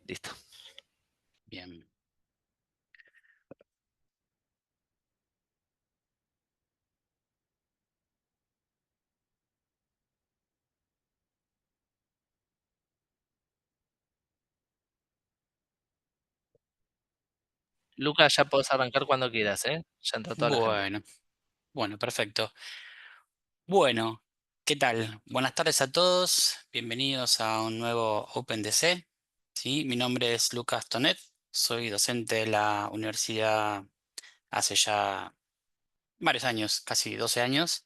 Listo. Bien. Lucas, ya podés arrancar cuando quieras, ¿eh? Ya entró toda la gente. Bueno, bueno, perfecto. Bueno, ¿qué tal? Buenas tardes a todos. Bienvenidos a un nuevo OpenDC. Sí, mi nombre es Lucas Tonet. Soy docente de la universidad hace ya varios años, casi 12 años.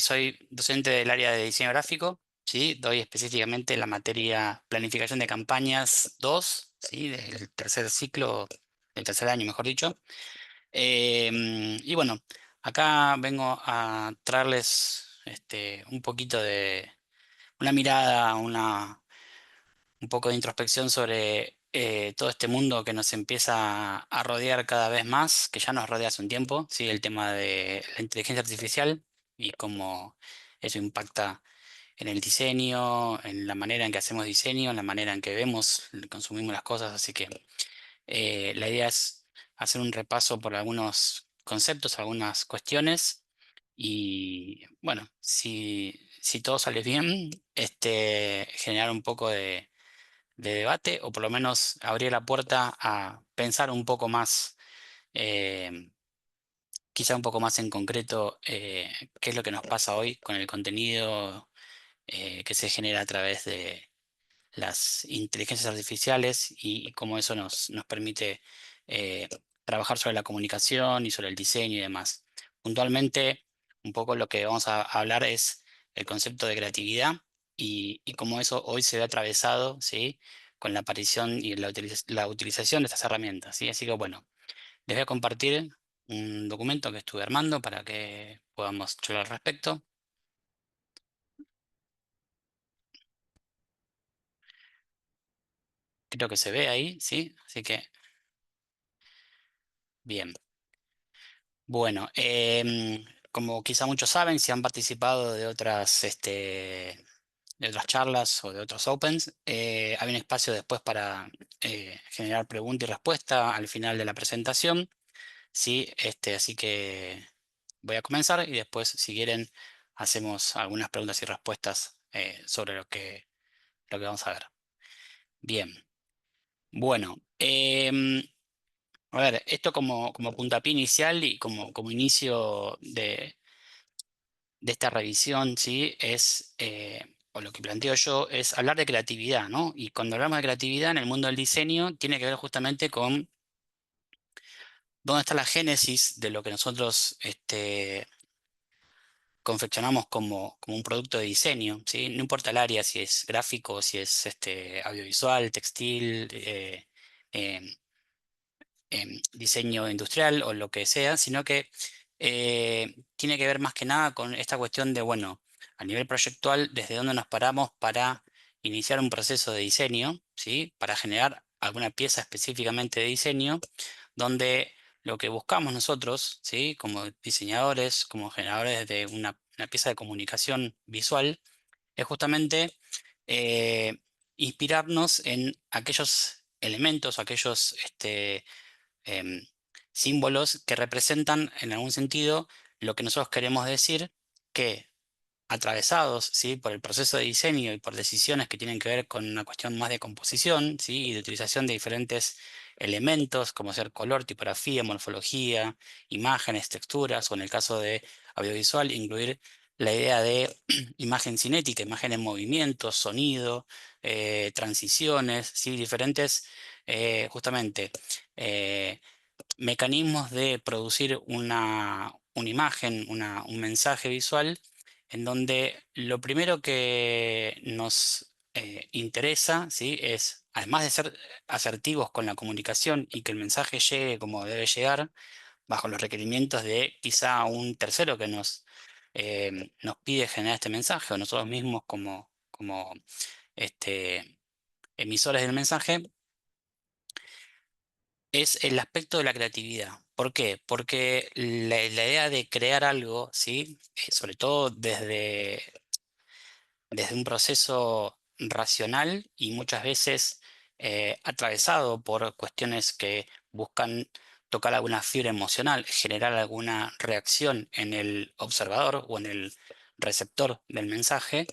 Soy docente del área de diseño gráfico. Sí, doy específicamente la materia Planificación de Campañas 2, sí, del tercer ciclo, del tercer año, mejor dicho. Y bueno, acá vengo a traerles un poquito de una mirada, un poco de introspección sobre todo este mundo que nos empieza a rodear cada vez más, que ya nos rodea hace un tiempo, ¿sí? El tema de la inteligencia artificial y cómo eso impacta en el diseño, en la manera en que hacemos diseño, en la manera en que vemos, consumimos las cosas, así que la idea es hacer un repaso por algunos conceptos, algunas cuestiones y bueno, si todo sale bien, generar un poco de debate o por lo menos abrir la puerta a pensar un poco más, eh, quizá un poco más en concreto, qué es lo que nos pasa hoy con el contenido que se genera a través de las inteligencias artificiales y cómo eso nos permite eh, trabajar sobre la comunicación y sobre el diseño y demás. Puntualmente, un poco lo que vamos a hablar es el concepto de creatividad y cómo eso hoy se ve atravesado, ¿sí? Con la aparición y la utilización de estas herramientas, ¿sí? Así que bueno, les voy a compartir un documento que estuve armando para que podamos charlar al respecto. Creo que se ve ahí, ¿sí? Así que bien. Bueno, como quizá muchos saben, si han participado de otras charlas o de otros Opens, hay un espacio después para generar pregunta y respuesta al final de la presentación. Sí, así que voy a comenzar y después, si quieren, hacemos algunas preguntas y respuestas sobre lo que vamos a ver. Bien, bueno, a ver, esto como puntapié inicial y como inicio de esta revisión, ¿sí? O lo que planteo yo, es hablar de creatividad, ¿no? Y cuando hablamos de creatividad en el mundo del diseño, tiene que ver justamente con dónde está la génesis de lo que nosotros confeccionamos como un producto de diseño, ¿sí? No importa el área, si es gráfico, si es audiovisual, textil, em, diseño industrial o lo que sea, sino que tiene que ver más que nada con esta cuestión de, bueno, a nivel proyectual, desde dónde nos paramos para iniciar un proceso de diseño, ¿sí? Para generar alguna pieza específicamente de diseño, donde lo que buscamos nosotros, ¿sí? Como diseñadores, como generadores de una pieza de comunicación visual, es justamente eh, inspirarnos en aquellos elementos, aquellos em, símbolos que representan en algún sentido lo que nosotros queremos decir, que atravesados, ¿sí? Por el proceso de diseño y por decisiones que tienen que ver con una cuestión más de composición, ¿sí? Y de utilización de diferentes elementos como ser color, tipografía, morfología, imágenes, texturas, o en el caso de audiovisual, incluir la idea de imagen cinética, imagen en movimiento, sonido, transiciones, ¿sí? Diferentes, justamente, eh, mecanismos de producir una imagen, un mensaje visual, en donde lo primero que nos interesa, ¿sí? Es, además de ser asertivos con la comunicación y que el mensaje llegue como debe llegar, bajo los requerimientos de quizá un tercero que nos pide generar este mensaje, o nosotros mismos como este, emisores del mensaje, es el aspecto de la creatividad. ¿Por qué? Porque la idea de crear algo, ¿sí? Sobre todo desde un proceso. racional y muchas veces atravesado por cuestiones que buscan tocar alguna fibra emocional, generar alguna reacción en el observador o en el receptor del mensaje.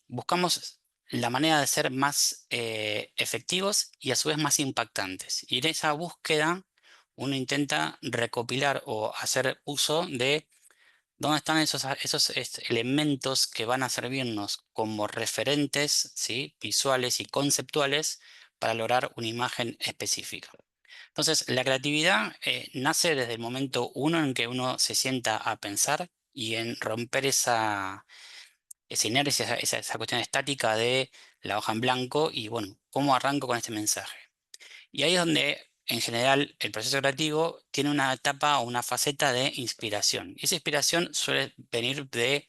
Buscamos la manera de ser más efectivos y a su vez más impactantes. Y en esa búsqueda uno intenta recopilar o hacer uso de dónde están esos elementos que van a servirnos como referentes, ¿sí? Visuales y conceptuales para lograr una imagen específica. Entonces, la creatividad nace desde el momento uno en que uno se sienta a pensar y en romper esa inercia, esa cuestión estática de la hoja en blanco y bueno, ¿cómo arranco con este mensaje? Y ahí es donde en general el proceso creativo tiene una etapa o una faceta de inspiración. Y esa inspiración suele venir de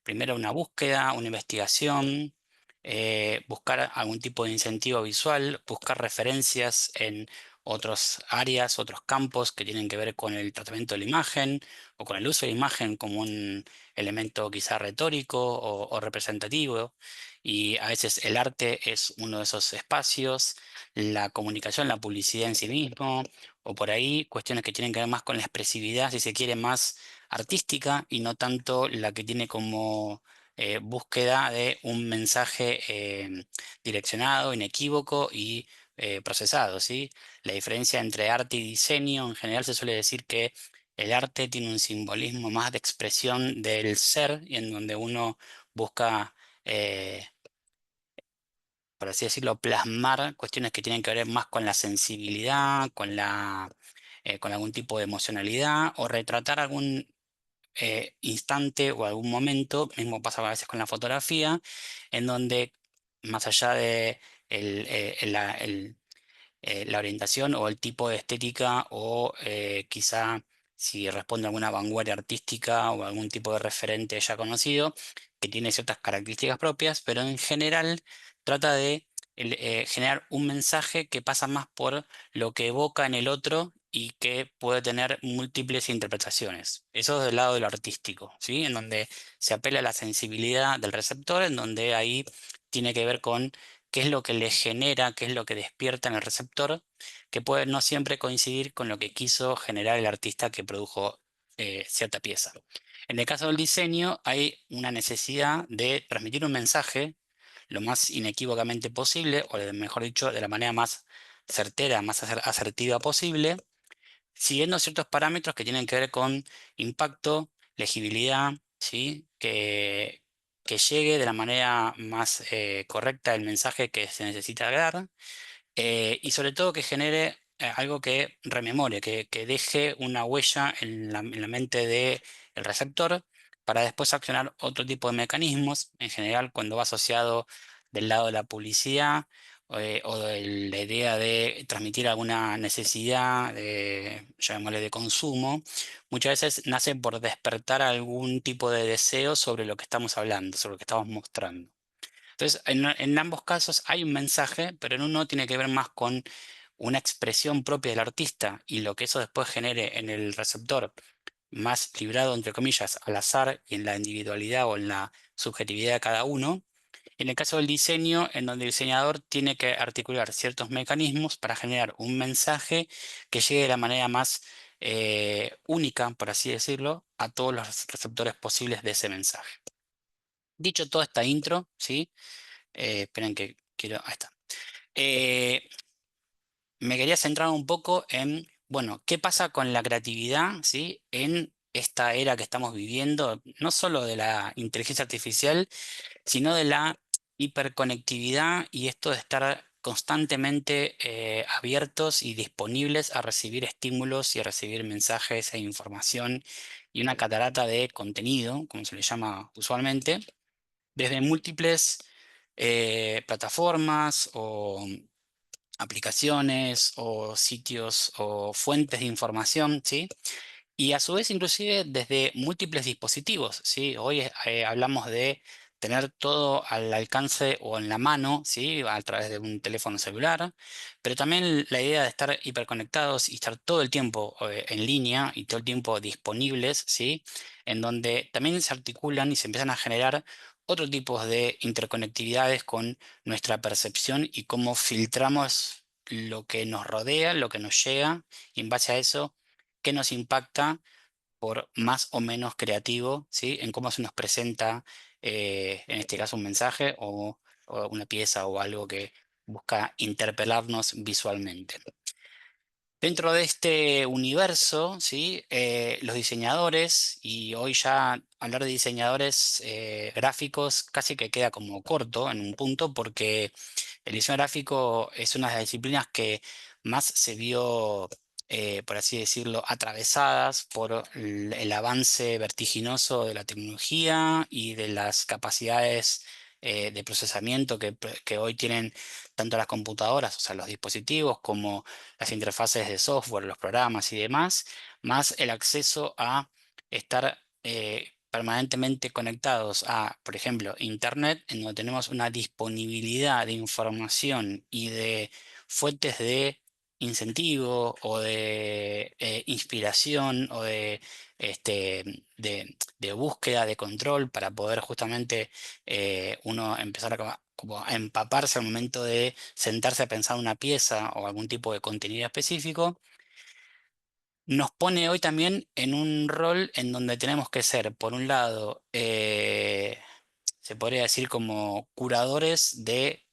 primero una búsqueda, una investigación, buscar algún tipo de incentivo visual, buscar referencias en otras áreas, otros campos que tienen que ver con el tratamiento de la imagen o con el uso de la imagen como un elemento quizá retórico o representativo. Y a veces el arte es uno de esos espacios, la comunicación, la publicidad en sí mismo, o por ahí cuestiones que tienen que ver más con la expresividad, si se quiere, más artística y no tanto la que tiene como búsqueda de un mensaje direccionado, inequívoco y procesado, ¿sí? La diferencia entre arte y diseño, en general se suele decir que el arte tiene un simbolismo más de expresión del ser y en donde uno busca, por así decirlo, plasmar cuestiones que tienen que ver más con la sensibilidad, con algún tipo de emocionalidad o retratar algún instante o algún momento, mismo pasa a veces con la fotografía, en donde más allá de la orientación o el tipo de estética o quizá si responde a alguna vanguardia artística o algún tipo de referente ya conocido, que tiene ciertas características propias, pero en general trata de generar un mensaje que pasa más por lo que evoca en el otro y que puede tener múltiples interpretaciones. Eso es del lado de lo artístico, ¿sí? En donde se apela a la sensibilidad del receptor, en donde ahí tiene que ver con qué es lo que le genera, qué es lo que despierta en el receptor, que puede no siempre coincidir con lo que quiso generar el artista que produjo cierta pieza. En el caso del diseño, hay una necesidad de transmitir un mensaje lo más inequívocamente posible, o mejor dicho, de la manera más certera, más asertiva posible, siguiendo ciertos parámetros que tienen que ver con impacto, legibilidad, ¿sí? Que llegue de la manera más correcta el mensaje que se necesita dar y sobre todo que genere algo que rememore, que deje una huella en la mente del receptor para después accionar otro tipo de mecanismos, en general cuando va asociado del lado de la publicidad o de la idea de transmitir alguna necesidad, llamémosle de consumo, muchas veces nace por despertar algún tipo de deseo sobre lo que estamos hablando, sobre lo que estamos mostrando. Entonces, en ambos casos hay un mensaje, pero en uno tiene que ver más con una expresión propia del artista y lo que eso después genere en el receptor, más librado, entre comillas, al azar y en la individualidad o en la subjetividad de cada uno. En el caso del diseño, en donde el diseñador tiene que articular ciertos mecanismos para generar un mensaje que llegue de la manera más única, por así decirlo, a todos los receptores posibles de ese mensaje. Dicho toda esta intro, ¿sí? Esperen que quiero. Ahí está. Eh, Me quería centrar un poco en, bueno, qué pasa con la creatividad, ¿sí? En esta era que estamos viviendo, no solo de la inteligencia artificial, sino de la hiperconectividad y esto de estar constantemente abiertos y disponibles a recibir estímulos y a recibir mensajes e información y una catarata de contenido, como se le llama usualmente, desde múltiples plataformas o aplicaciones o sitios o fuentes de información, ¿sí? Y a su vez inclusive desde múltiples dispositivos, ¿sí? Hoy hablamos de tener todo al alcance o en la mano, ¿sí? A través de un teléfono celular, pero también la idea de estar hiperconectados y estar todo el tiempo en línea y todo el tiempo disponibles, ¿sí? En donde también se articulan y se empiezan a generar otro tipo de interconectividades con nuestra percepción y cómo filtramos lo que nos rodea, lo que nos llega, y en base a eso, qué nos impacta por más o menos creativo, ¿sí? En cómo se nos presenta, en este caso, un mensaje o una pieza o algo que busca interpelarnos visualmente. Dentro de este universo, ¿sí? Los diseñadores, y hoy ya hablar de diseñadores gráficos casi que queda como corto en un punto, porque el diseño gráfico es una de las disciplinas que más se vio, por así decirlo, atravesadas por el avance vertiginoso de la tecnología y de las capacidades de procesamiento que hoy tienen tanto las computadoras, o sea, los dispositivos, como las interfaces de software, los programas y demás, más el acceso a estar permanentemente conectados a, por ejemplo, Internet, en donde tenemos una disponibilidad de información y de fuentes de incentivo o de inspiración o de búsqueda de control para poder justamente uno empezar a, como a empaparse al momento de sentarse a pensar una pieza o algún tipo de contenido específico, nos pone hoy también en un rol en donde tenemos que ser, por un lado, se podría decir como curadores de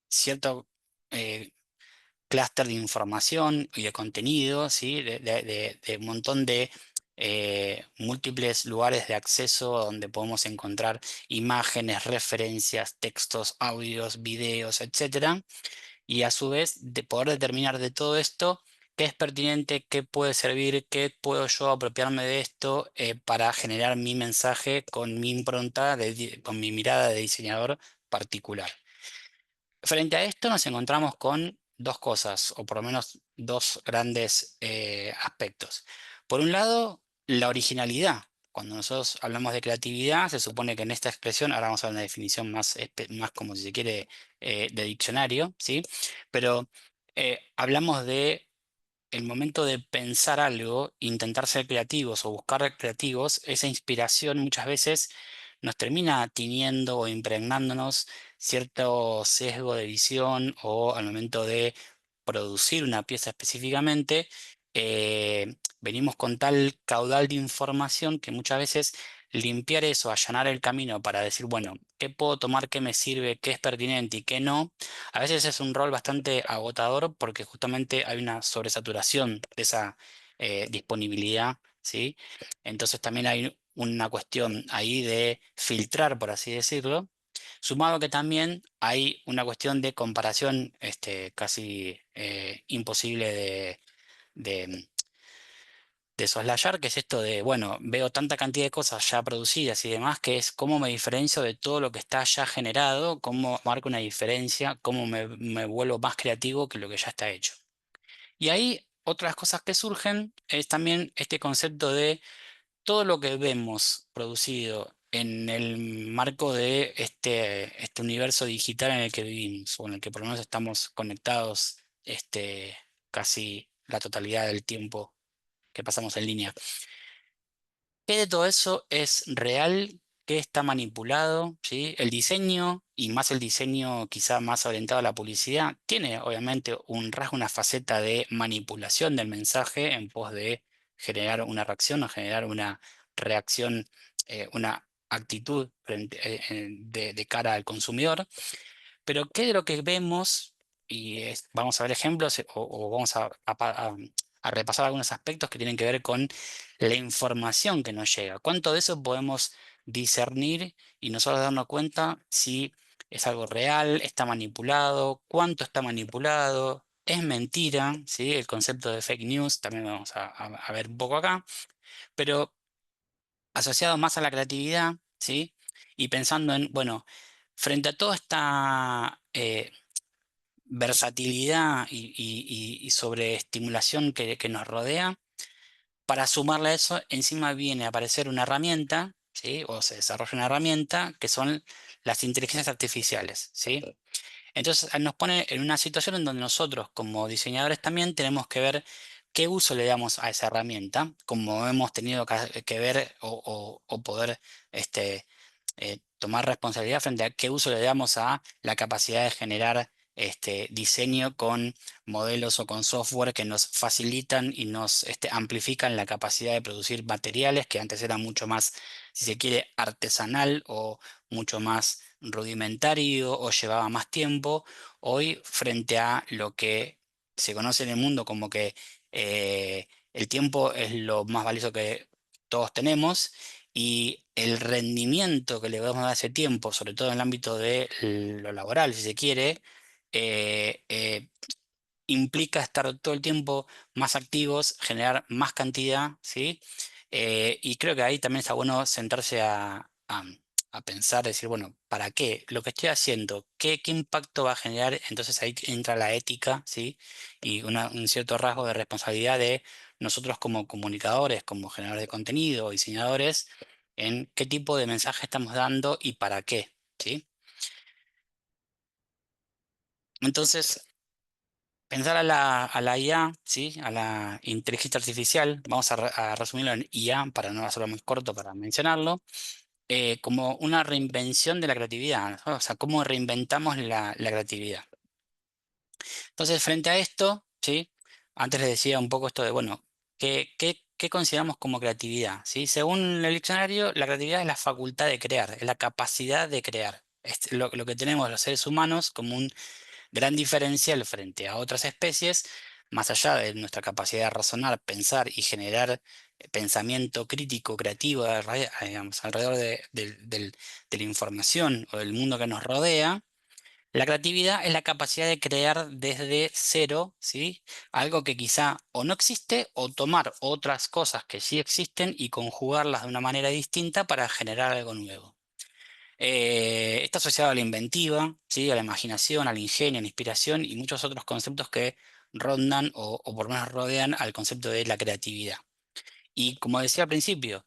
cierto eh, clúster de información y de contenido, ¿sí? De un montón de múltiples lugares de acceso donde podemos encontrar imágenes, referencias, textos, audios, videos, etcétera, y a su vez de poder determinar de todo esto qué es pertinente, qué puede servir, qué puedo yo apropiarme de esto para generar mi mensaje con mi impronta, con mi mirada de diseñador particular. Frente a esto nos encontramos con dos cosas, o por lo menos dos grandes aspectos. Por un lado, la originalidad. Cuando nosotros hablamos de creatividad, se supone que en esta expresión, ahora vamos a ver una definición más, más como si se quiere, de diccionario, ¿sí? Pero hablamos de el momento de pensar algo, intentar ser creativos o buscar creativos, esa inspiración muchas veces nos termina tiñendo o impregnándonos cierto sesgo de visión o al momento de producir una pieza específicamente, venimos con tal caudal de información que muchas veces limpiar eso, allanar el camino para decir, bueno, ¿qué puedo tomar, qué me sirve, qué es pertinente y qué no? A veces es un rol bastante agotador porque justamente hay una sobresaturación de esa disponibilidad, ¿sí? Entonces también hay una cuestión ahí de filtrar, por así decirlo. Sumado que también hay una cuestión de comparación casi imposible de, de soslayar, que es esto de, bueno, veo tanta cantidad de cosas ya producidas y demás, que es cómo me diferencio de todo lo que está ya generado, cómo marco una diferencia, cómo me vuelvo más creativo que lo que ya está hecho. Y ahí otras cosas que surgen es también este concepto de todo lo que vemos producido en el marco de este universo digital en el que vivimos, o en el que por lo menos estamos conectados casi la totalidad del tiempo que pasamos en línea. ¿Qué de todo eso es real? ¿Qué está manipulado? ¿Sí? El diseño, y más el diseño quizá más orientado a la publicidad, tiene obviamente un rasgo, una faceta de manipulación del mensaje en pos de generar una reacción o generar una reacción, una actitud de cara al consumidor. Pero ¿qué de lo que vemos? Y vamos a ver ejemplos o vamos a repasar algunos aspectos que tienen que ver con la información que nos llega. ¿Cuánto de eso podemos discernir y nosotros darnos cuenta si es algo real, está manipulado, cuánto está manipulado, es mentira? ¿Sí? El concepto de fake news también vamos a ver un poco acá, pero asociado más a la creatividad, ¿sí? Y pensando en, bueno, frente a toda esta versatilidad y sobreestimulación que nos rodea, para sumarle a eso, encima viene a aparecer una herramienta, ¿sí? O se desarrolla una herramienta que son las inteligencias artificiales, ¿sí? Entonces nos pone en una situación en donde nosotros como diseñadores también tenemos que ver qué uso le damos a esa herramienta, como hemos tenido que ver o poder este, tomar responsabilidad frente a qué uso le damos a la capacidad de generar diseño con modelos o con software que nos facilitan y nos amplifican la capacidad de producir materiales que antes era mucho más, si se quiere, artesanal o mucho más rudimentario o llevaba más tiempo. Hoy, frente a lo que se conoce en el mundo como que el tiempo es lo más valioso que todos tenemos y el rendimiento que le vamos a dar a ese tiempo, sobre todo en el ámbito de lo laboral, si se quiere, eh, eh, implica estar todo el tiempo más activos, generar más cantidad, ¿sí? Y creo que ahí también está bueno sentarse a pensar, decir, bueno, ¿para qué? Lo que estoy haciendo, ¿qué impacto va a generar? Entonces ahí entra la ética, ¿sí? Y un cierto rasgo de responsabilidad de nosotros como comunicadores, como generadores de contenido, diseñadores, en qué tipo de mensaje estamos dando y para qué, ¿sí? Entonces, pensar a la IA, ¿sí? A la inteligencia artificial, vamos a resumirlo en IA para no hacerlo muy corto para mencionarlo, como una reinvención de la creatividad, ¿no? O sea, cómo reinventamos la creatividad. Entonces, frente a esto, ¿sí? Antes les decía un poco esto de, bueno, ¿qué consideramos como creatividad? ¿Sí? Según el diccionario, la creatividad es la facultad de crear, es la capacidad de crear. Es lo que tenemos los seres humanos como un gran diferencial frente a otras especies, más allá de nuestra capacidad de razonar, pensar y generar pensamiento crítico, creativo, digamos, alrededor de la información o del mundo que nos rodea. La creatividad es la capacidad de crear desde cero, ¿sí? Algo que quizá o no existe o tomar otras cosas que sí existen y conjugarlas de una manera distinta para generar algo nuevo. Está asociado a la inventiva, ¿sí? A la imaginación, al ingenio, a la inspiración y muchos otros conceptos que rondan o por lo menos rodean al concepto de la creatividad. Y como decía al principio,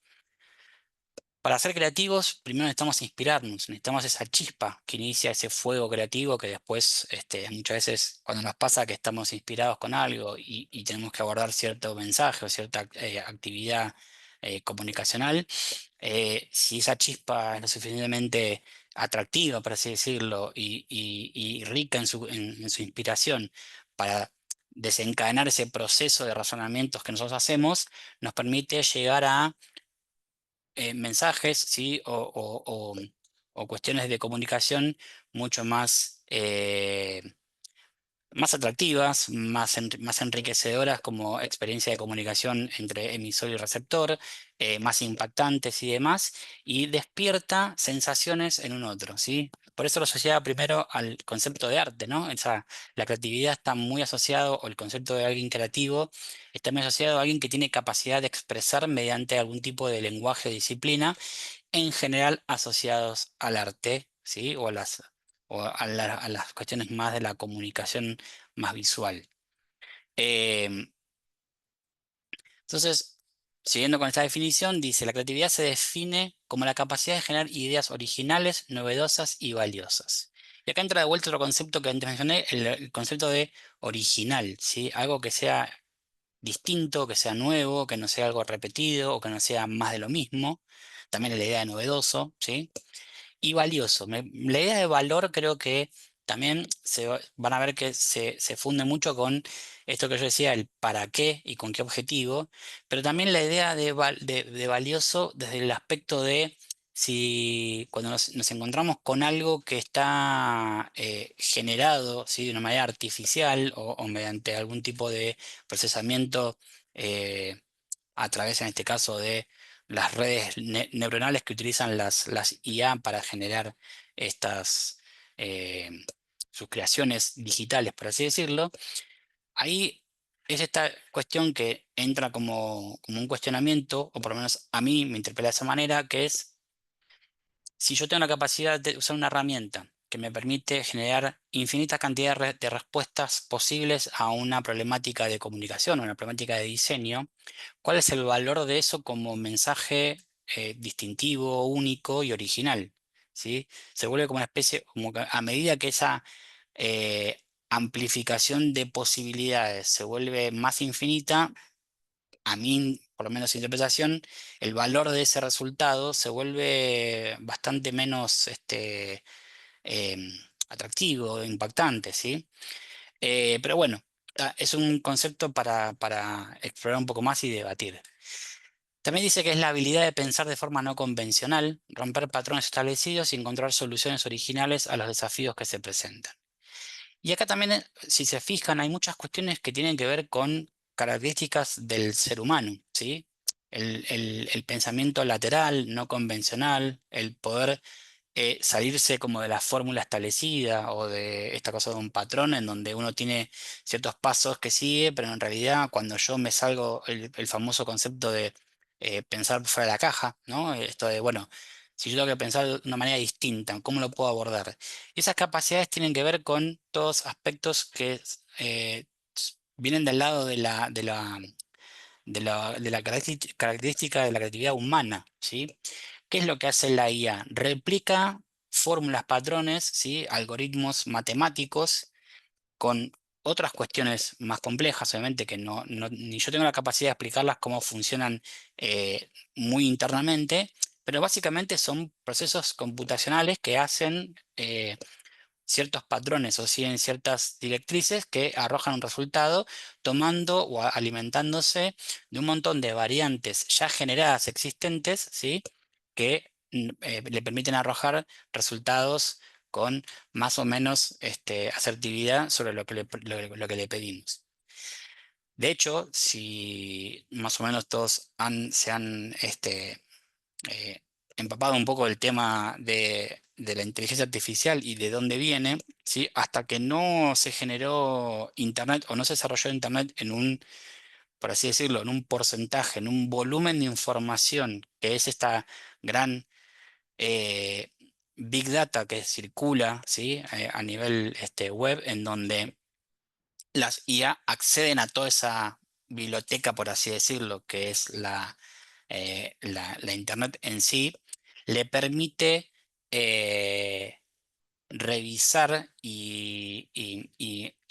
para ser creativos, primero necesitamos inspirarnos, necesitamos esa chispa que inicia ese fuego creativo que después, muchas veces, cuando nos pasa que estamos inspirados con algo y tenemos que abordar cierto mensaje o cierta actividad comunicacional, si esa chispa es lo suficientemente atractiva, por así decirlo, y rica en su inspiración para desencadenar ese proceso de razonamientos que nosotros hacemos, nos permite llegar a mensajes, ¿sí? O cuestiones de comunicación mucho más atractivas, más enriquecedoras como experiencia de comunicación entre emisor y receptor, más impactantes y demás, y despierta sensaciones en un otro, ¿sí? Por eso lo asociaba primero al concepto de arte, ¿no? La creatividad está muy asociado, o el concepto de alguien creativo está muy asociado a alguien que tiene capacidad de expresar mediante algún tipo de lenguaje o disciplina, en general asociados al arte, ¿sí? A las cuestiones más de la comunicación más visual. Em, entonces, siguiendo con esta definición, dice, la creatividad se define como la capacidad de generar ideas originales, novedosas y valiosas. Y acá entra de vuelta otro concepto que antes mencioné, el concepto de original, ¿sí? Algo que sea distinto, que sea nuevo, que no sea algo repetido o que no sea más de lo mismo. También la idea de novedoso, ¿sí? Y valioso. La idea de valor creo que también van a ver que se funde mucho con esto que yo decía, el para qué y con qué objetivo, pero también la idea de valioso desde el aspecto de si cuando nos encontramos con algo que está generado, ¿sí? De una manera artificial o mediante algún tipo de procesamiento eh, a través, en este caso, de las redes neuronales que utilizan las IA para generar estas, eh, sus creaciones digitales, por así decirlo. Ahí es esta cuestión que entra como un cuestionamiento, o por lo menos a mí me interpela de esa manera, que es si yo tengo la capacidad de usar una herramienta que me permite generar infinitas cantidades de respuestas posibles a una problemática de comunicación, una problemática de diseño, ¿cuál es el valor de eso como mensaje distintivo, único y original? ¿Sí? Se vuelve como una especie, como que a medida que esa amplificación de posibilidades se vuelve más infinita, a mí, por lo menos interpretación, el valor de ese resultado se vuelve bastante menos em, atractivo, impactante, ¿sí? Pero bueno, es un concepto para explorar un poco más y debatir. También dice que es la habilidad de pensar de forma no convencional, romper patrones establecidos y encontrar soluciones originales a los desafíos que se presentan. Y acá también, si se fijan, hay muchas cuestiones que tienen que ver con características del ser humano, ¿sí? El pensamiento lateral, no convencional, el poder salirse como de la fórmula establecida o de esta cosa de un patrón en donde uno tiene ciertos pasos que sigue, pero en realidad cuando yo me salgo, el famoso concepto de pensar fuera de la caja, ¿no? Esto de, bueno, si yo tengo que pensar de una manera distinta, ¿cómo lo puedo abordar? Y esas capacidades tienen que ver con todos aspectos que vienen del lado de la característica de la creatividad humana, ¿sí? ¿Qué es lo que hace la IA? Replica fórmulas, patrones, ¿sí? Algoritmos matemáticos con otras cuestiones más complejas, obviamente, que ni yo tengo la capacidad de explicarlas cómo funcionan muy internamente, pero básicamente son procesos computacionales que hacen ciertos patrones o siguen ciertas directrices que arrojan un resultado tomando o alimentándose de un montón de variantes ya generadas existentes, ¿sí? Que le permiten arrojar resultados con más o menos asertividad sobre lo que le pedimos. De hecho, si más o menos todos se han eh, empapado un poco del tema de la inteligencia artificial y de dónde viene, ¿sí? Hasta que no se generó Internet o no se desarrolló Internet en un, por así decirlo, en un porcentaje, en un volumen de información, que es esta gran eh, Big Data que circula, ¿sí? A nivel web, en donde las IA acceden a toda esa biblioteca, por así decirlo, que es la Internet en sí, le permite revisar y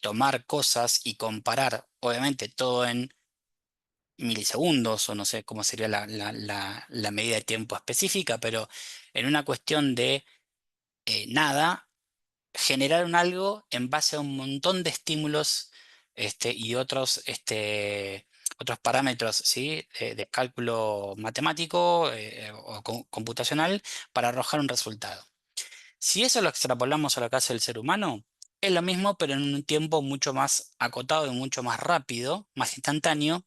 tomar cosas y comparar, obviamente todo en milisegundos o no sé cómo sería la medida de tiempo específica, pero en una cuestión de nada generaron algo en base a un montón de estímulos y otros parámetros, ¿sí? De cálculo matemático o computacional para arrojar un resultado. Si eso lo extrapolamos a lo que hace el ser humano, es lo mismo, pero en un tiempo mucho más acotado y mucho más rápido, más instantáneo,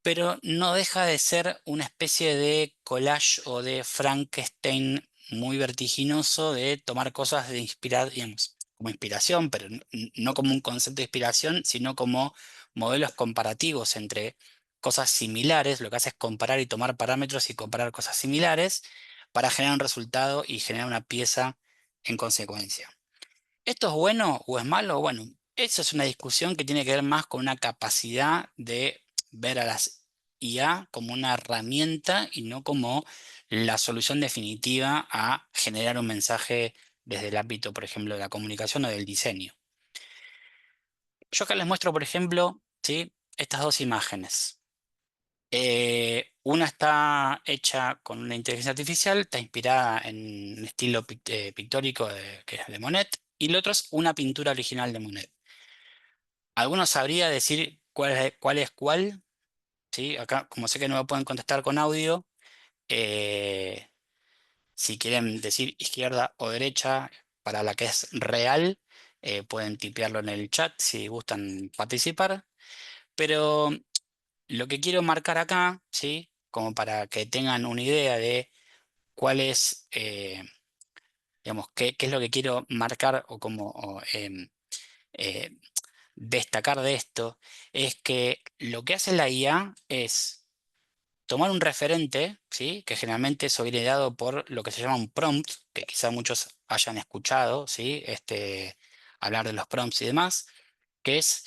pero no deja de ser una especie de collage o de Frankenstein muy vertiginoso de tomar cosas de inspirar, digamos, como inspiración, pero no como un concepto de inspiración, sino como modelos comparativos entre cosas similares. Lo que hace es comparar y tomar parámetros y comparar cosas similares para generar un resultado y generar una pieza en consecuencia. ¿Esto es bueno o es malo? Bueno, eso es una discusión que tiene que ver más con una capacidad de ver a las IA como una herramienta y no como la solución definitiva a generar un mensaje desde el ámbito, por ejemplo, de la comunicación o del diseño. Yo acá les muestro, por ejemplo, ¿sí? Estas dos imágenes. Una está hecha con una inteligencia artificial, está inspirada en un estilo pictórico que es de Monet, y la otra es una pintura original de Monet. ¿Alguno sabría decir cuál es cuál? ¿Sí? Acá, como sé que no me pueden contestar con audio, eh, si quieren decir izquierda o derecha para la que es real, pueden tipearlo en el chat si gustan participar. Pero lo que quiero marcar acá, ¿sí? Como para que tengan una idea de cuál es, digamos, qué es lo que quiero marcar o eh, destacar de esto, es que lo que hace la IA es tomar un referente, ¿sí? Que generalmente eso viene dado por lo que se llama un prompt, que quizá muchos hayan escuchado, ¿sí? Hablar de los prompts y demás, que es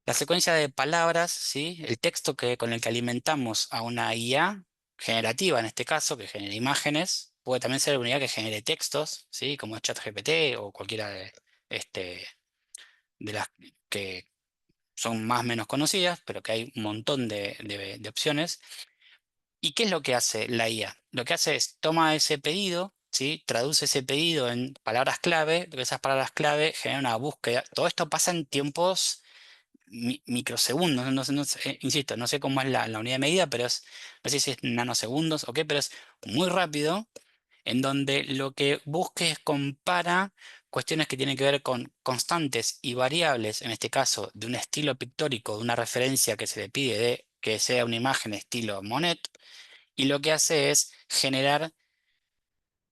la secuencia de palabras, ¿sí? El texto con el que alimentamos a una IA generativa, en este caso, que genera imágenes, puede también ser una IA que genere textos, ¿sí? Como es ChatGPT o cualquiera este, de las que son más o menos conocidas, pero que hay un montón de opciones. ¿Y qué es lo que hace la IA? Lo que hace es toma ese pedido, ¿sí? Traduce ese pedido en palabras clave, lo que esas palabras clave generan una búsqueda. Todo esto pasa en tiempos microsegundos, insisto, no sé cómo es la unidad de medida, pero no sé si es nanosegundos o qué, pero es muy rápido, en donde lo que busque es compara cuestiones que tienen que ver con constantes y variables, en este caso de un estilo pictórico, de una referencia que se le pide de que sea una imagen estilo Monet, y lo que hace es generar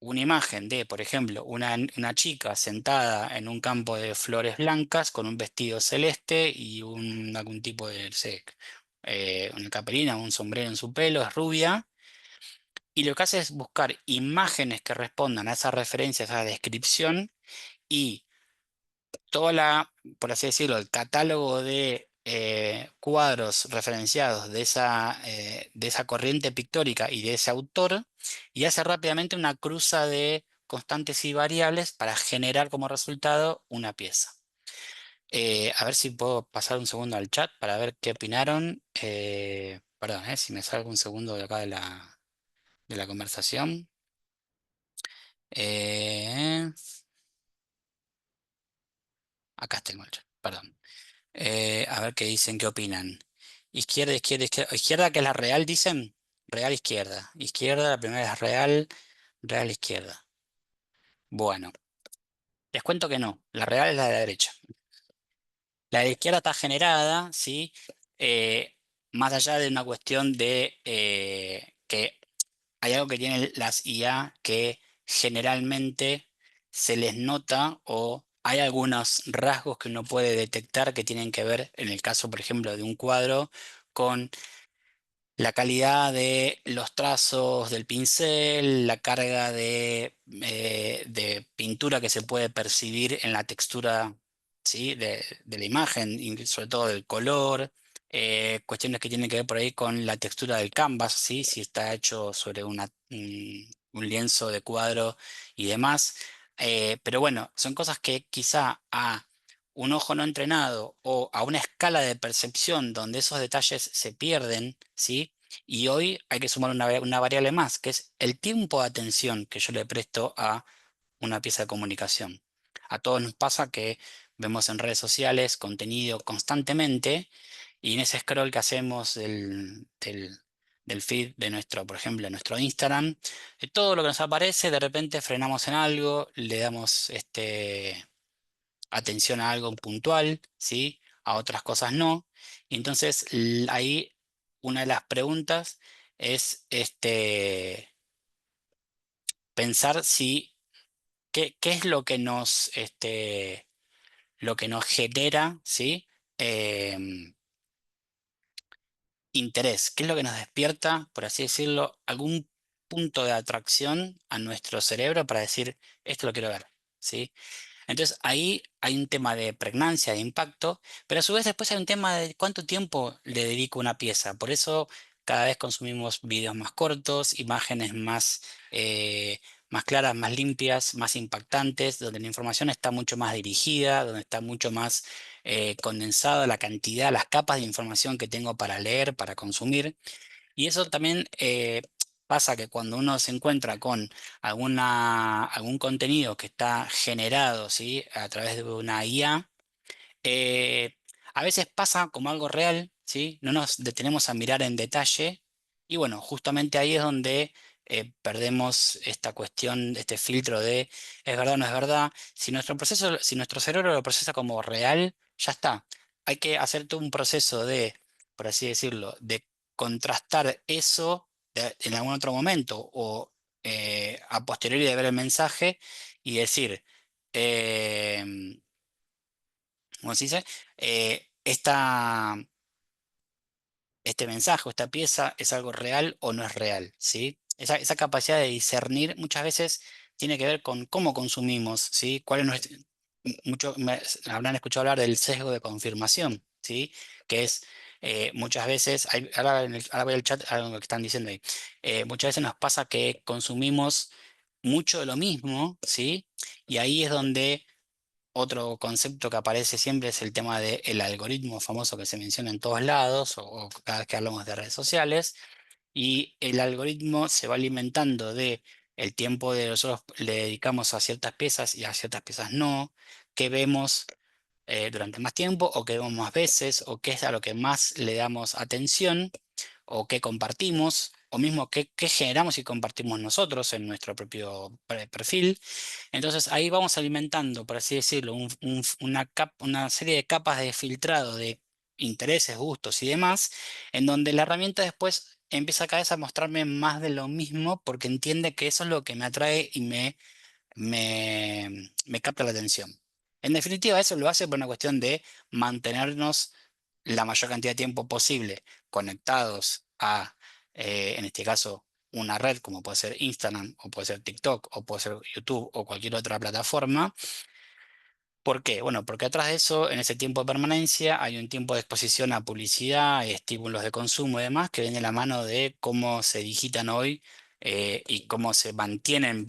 una imagen de, por ejemplo, una chica sentada en un campo de flores blancas con un vestido celeste y algún tipo de, no sé, una caperina, un sombrero en su pelo, es rubia. Y lo que hace es buscar imágenes que respondan a esa referencia, a esa descripción, y toda por así decirlo, el catálogo de cuadros referenciados de esa corriente pictórica y de ese autor, y hace rápidamente una cruza de constantes y variables para generar como resultado una pieza. A ver si puedo pasar un segundo al chat para ver qué opinaron. Perdón, si me salgo un segundo de acá de la conversación. Eh, Acá tengo el chat, perdón. A ver qué dicen, qué opinan. Izquierda, izquierda, izquierda. Izquierda, que es la real, dicen. Real, izquierda. Izquierda, la primera es real, real, izquierda. Bueno, les cuento que no. La real es la de la derecha. La de la izquierda está generada, ¿sí? Eh, Más allá de una cuestión de que hay algo que tienen las IA que generalmente se les nota o hay algunos rasgos que uno puede detectar que tienen que ver, en el caso, por ejemplo, de un cuadro, con la calidad de los trazos del pincel, la carga de pintura que se puede percibir en la textura, ¿sí? De la imagen, y sobre todo del color, cuestiones que tienen que ver por ahí con la textura del canvas, ¿sí? Si está hecho sobre un lienzo de cuadro y demás. Pero bueno, son cosas que quizá a un ojo no entrenado o a una escala de percepción donde esos detalles se pierden, ¿sí? Y hoy hay que sumar una variable más, que es el tiempo de atención que yo le presto a una pieza de comunicación. A todos nos pasa que vemos en redes sociales contenido constantemente y en ese scroll que hacemos del feed de nuestro, por ejemplo, de nuestro Instagram, todo lo que nos aparece, de repente frenamos en algo, le damos atención a algo puntual, ¿sí? A otras cosas no. Y entonces ahí una de las preguntas es pensar si qué es lo que nos genera, ¿sí? Em, Interés, qué es lo que nos despierta, por así decirlo, algún punto de atracción a nuestro cerebro para decir, esto lo quiero ver, ¿sí? Entonces ahí hay un tema de pregnancia, de impacto, pero a su vez después hay un tema de cuánto tiempo le dedico a una pieza. Por eso cada vez consumimos videos más cortos, imágenes más claras, más limpias, más impactantes, donde la información está mucho más dirigida, donde está mucho más condensada la cantidad, las capas de información que tengo para leer, para consumir. Y eso también pasa que cuando uno se encuentra con algún contenido que está generado, ¿sí? A través de una IA, eh, a veces pasa como algo real, ¿sí? No nos detenemos a mirar en detalle y bueno, justamente ahí es donde perdemos esta cuestión, este filtro de es verdad o no es verdad. Si nuestro cerebro lo procesa como real, ya está. Hay que hacer todo un proceso de, por así decirlo, de contrastar eso en algún otro momento o a posteriori de ver el mensaje y decir, em, ¿cómo se dice? Este mensaje o esta pieza es algo real o no es real, ¿sí? Esa capacidad de discernir muchas veces tiene que ver con cómo consumimos, ¿sí? ¿Cuál es habrán escuchado hablar del sesgo de confirmación, ¿sí? Que es muchas veces, ahora voy al chat algo que están diciendo ahí. Muchas veces nos pasa que consumimos mucho de lo mismo, ¿sí? Y ahí es donde otro concepto que aparece siempre es el tema del algoritmo famoso que se menciona en todos lados o cada vez que hablamos de redes sociales. Y el algoritmo se va alimentando de el tiempo que nosotros le dedicamos a ciertas piezas y a ciertas piezas no, que vemos durante más tiempo o que vemos más veces o qué es a lo que más le damos atención o qué compartimos o mismo qué generamos y compartimos nosotros en nuestro propio perfil. Entonces ahí vamos alimentando, por así decirlo, una serie de capas de filtrado de intereses, gustos y demás, en donde la herramienta después empieza cada vez a mostrarme más de lo mismo porque entiende que eso es lo que me atrae y me capta la atención. En definitiva, eso lo hace por una cuestión de mantenernos la mayor cantidad de tiempo posible conectados a, en este caso, una red como puede ser Instagram o puede ser TikTok o puede ser YouTube o cualquier otra plataforma. ¿Por qué? Bueno, porque atrás de eso, en ese tiempo de permanencia, hay un tiempo de exposición a publicidad, estímulos de consumo y demás, que viene de la mano de cómo se digitan hoy y cómo se mantienen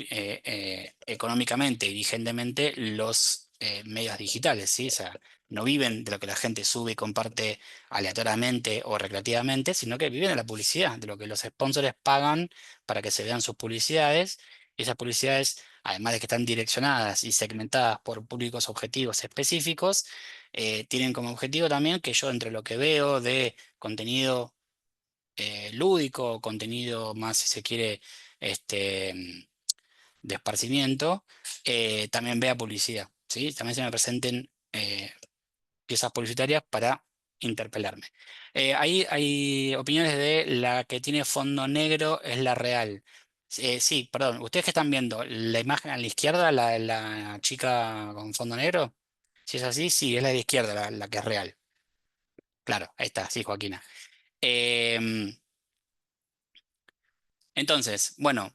económicamente y vigentemente los medios digitales, ¿sí? O sea, no viven de lo que la gente sube y comparte aleatoriamente o recreativamente, sino que viven de la publicidad, de lo que los sponsors pagan para que se vean sus publicidades. Y esas publicidades, además de que están direccionadas y segmentadas por públicos objetivos específicos, tienen como objetivo también que yo entre lo que veo de contenido lúdico, contenido más, si se quiere, de esparcimiento, también vea publicidad, ¿sí? También se me presenten piezas publicitarias para interpelarme. Ahí hay opiniones de la que tiene fondo negro es la real. Sí, perdón, ustedes que están viendo la imagen a la izquierda, la chica con fondo negro, si es así, sí, es la de la izquierda, la que es real. Claro, ahí está, sí, Joaquina. Em, entonces, bueno,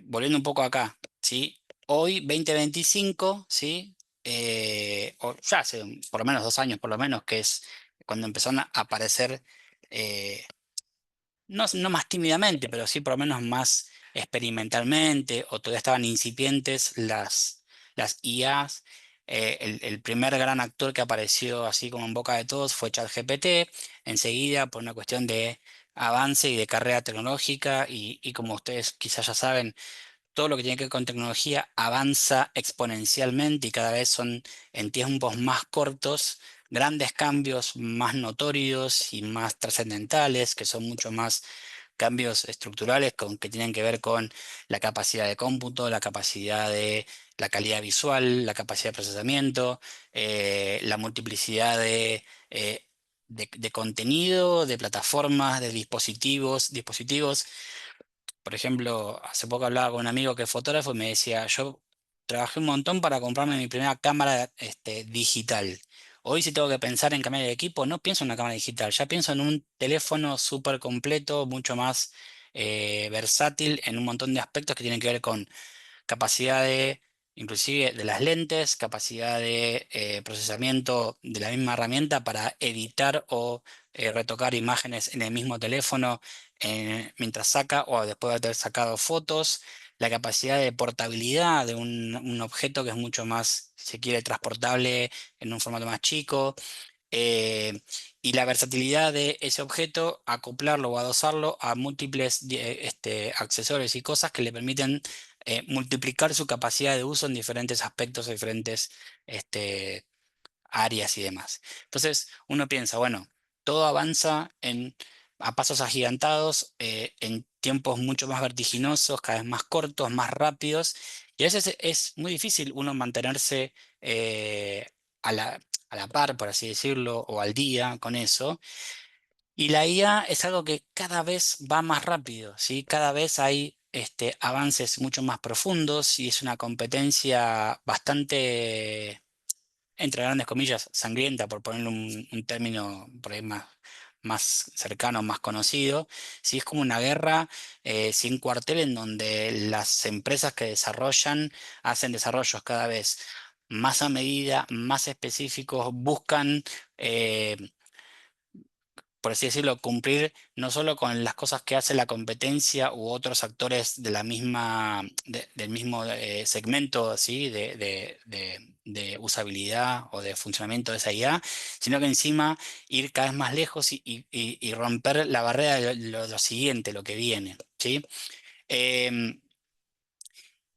volviendo un poco acá, ¿sí? Hoy, 2025, ¿sí? O ya hace por lo menos 2 años, por lo menos, que es cuando empezaron a aparecer, eh, no más tímidamente, pero sí por lo menos más experimentalmente, o todavía estaban incipientes las IAs. El primer gran actor que apareció así como en boca de todos fue ChatGPT, enseguida por una cuestión de avance y de carrera tecnológica, y como ustedes quizás ya saben, todo lo que tiene que ver con tecnología avanza exponencialmente y cada vez son en tiempos más cortos grandes cambios más notorios y más trascendentales, que son mucho más cambios estructurales que tienen que ver con la capacidad de cómputo, la capacidad de la calidad visual, la capacidad de procesamiento, la multiplicidad de contenido, de plataformas, de dispositivos. Por ejemplo, hace poco hablaba con un amigo que es fotógrafo y me decía, yo trabajé un montón para comprarme mi primera cámara digital. Hoy si tengo que pensar en cambiar de equipo, no pienso en una cámara digital, ya pienso en un teléfono súper completo, mucho más versátil en un montón de aspectos que tienen que ver con capacidad inclusive de las lentes, capacidad de procesamiento de la misma herramienta para editar o retocar imágenes en el mismo teléfono mientras saca o después de haber sacado fotos, la capacidad de portabilidad de un objeto que es mucho más, si se quiere, transportable en un formato más chico, eh, y la versatilidad de ese objeto, acoplarlo o adosarlo a múltiples accesorios y cosas que le permiten multiplicar su capacidad de uso en diferentes aspectos, diferentes este, áreas y demás. Entonces uno piensa, bueno, todo avanza a pasos agigantados, en tiempos mucho más vertiginosos, cada vez más cortos, más rápidos, y a veces es muy difícil uno mantenerse a la par, por así decirlo, o al día con eso. Y la IA es algo que cada vez va más rápido, ¿sí? Cada vez hay avances mucho más profundos y es una competencia bastante, entre grandes comillas, sangrienta, por ponerle un término por ahí más cercano, más conocido. Sí, es como una guerra sin cuartel en donde las empresas que desarrollan hacen desarrollos cada vez más a medida, más específicos, buscan por así decirlo, cumplir no solo con las cosas que hace la competencia u otros actores de del mismo segmento, ¿sí? de usabilidad o de funcionamiento de esa IA, sino que encima ir cada vez más lejos y romper la barrera de lo siguiente, lo que viene, ¿sí? Em,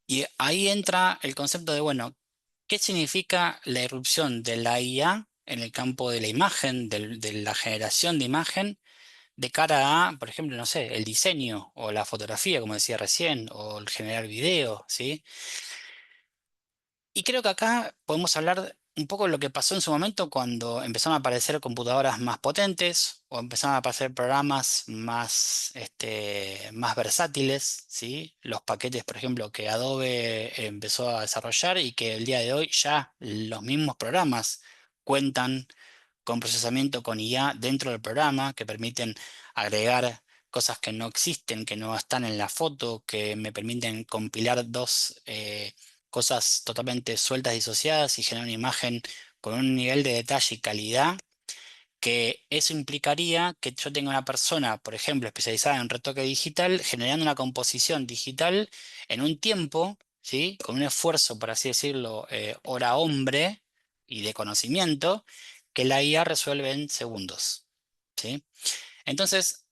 y ahí entra el concepto de, bueno, ¿qué significa la irrupción de la IA en el campo de la imagen, de la generación de imagen, de cara a, por ejemplo, no sé, el diseño o la fotografía, como decía recién, o el generar video, ¿sí? Y creo que acá podemos hablar un poco de lo que pasó en su momento cuando empezaron a aparecer computadoras más potentes o empezaron a aparecer programas más, más versátiles, ¿sí? Los paquetes, por ejemplo, que Adobe empezó a desarrollar y que el día de hoy ya los mismos programas cuentan con procesamiento con IA dentro del programa que permiten agregar cosas que no existen, que no están en la foto, que me permiten compilar dos cosas totalmente sueltas, disociadas y generar una imagen con un nivel de detalle y calidad que eso implicaría que yo tenga una persona, por ejemplo, especializada en retoque digital, generando una composición digital en un tiempo, ¿sí? Con un esfuerzo, por así decirlo, hora hombre y de conocimiento, que la IA resuelve en segundos, ¿sí? Entonces,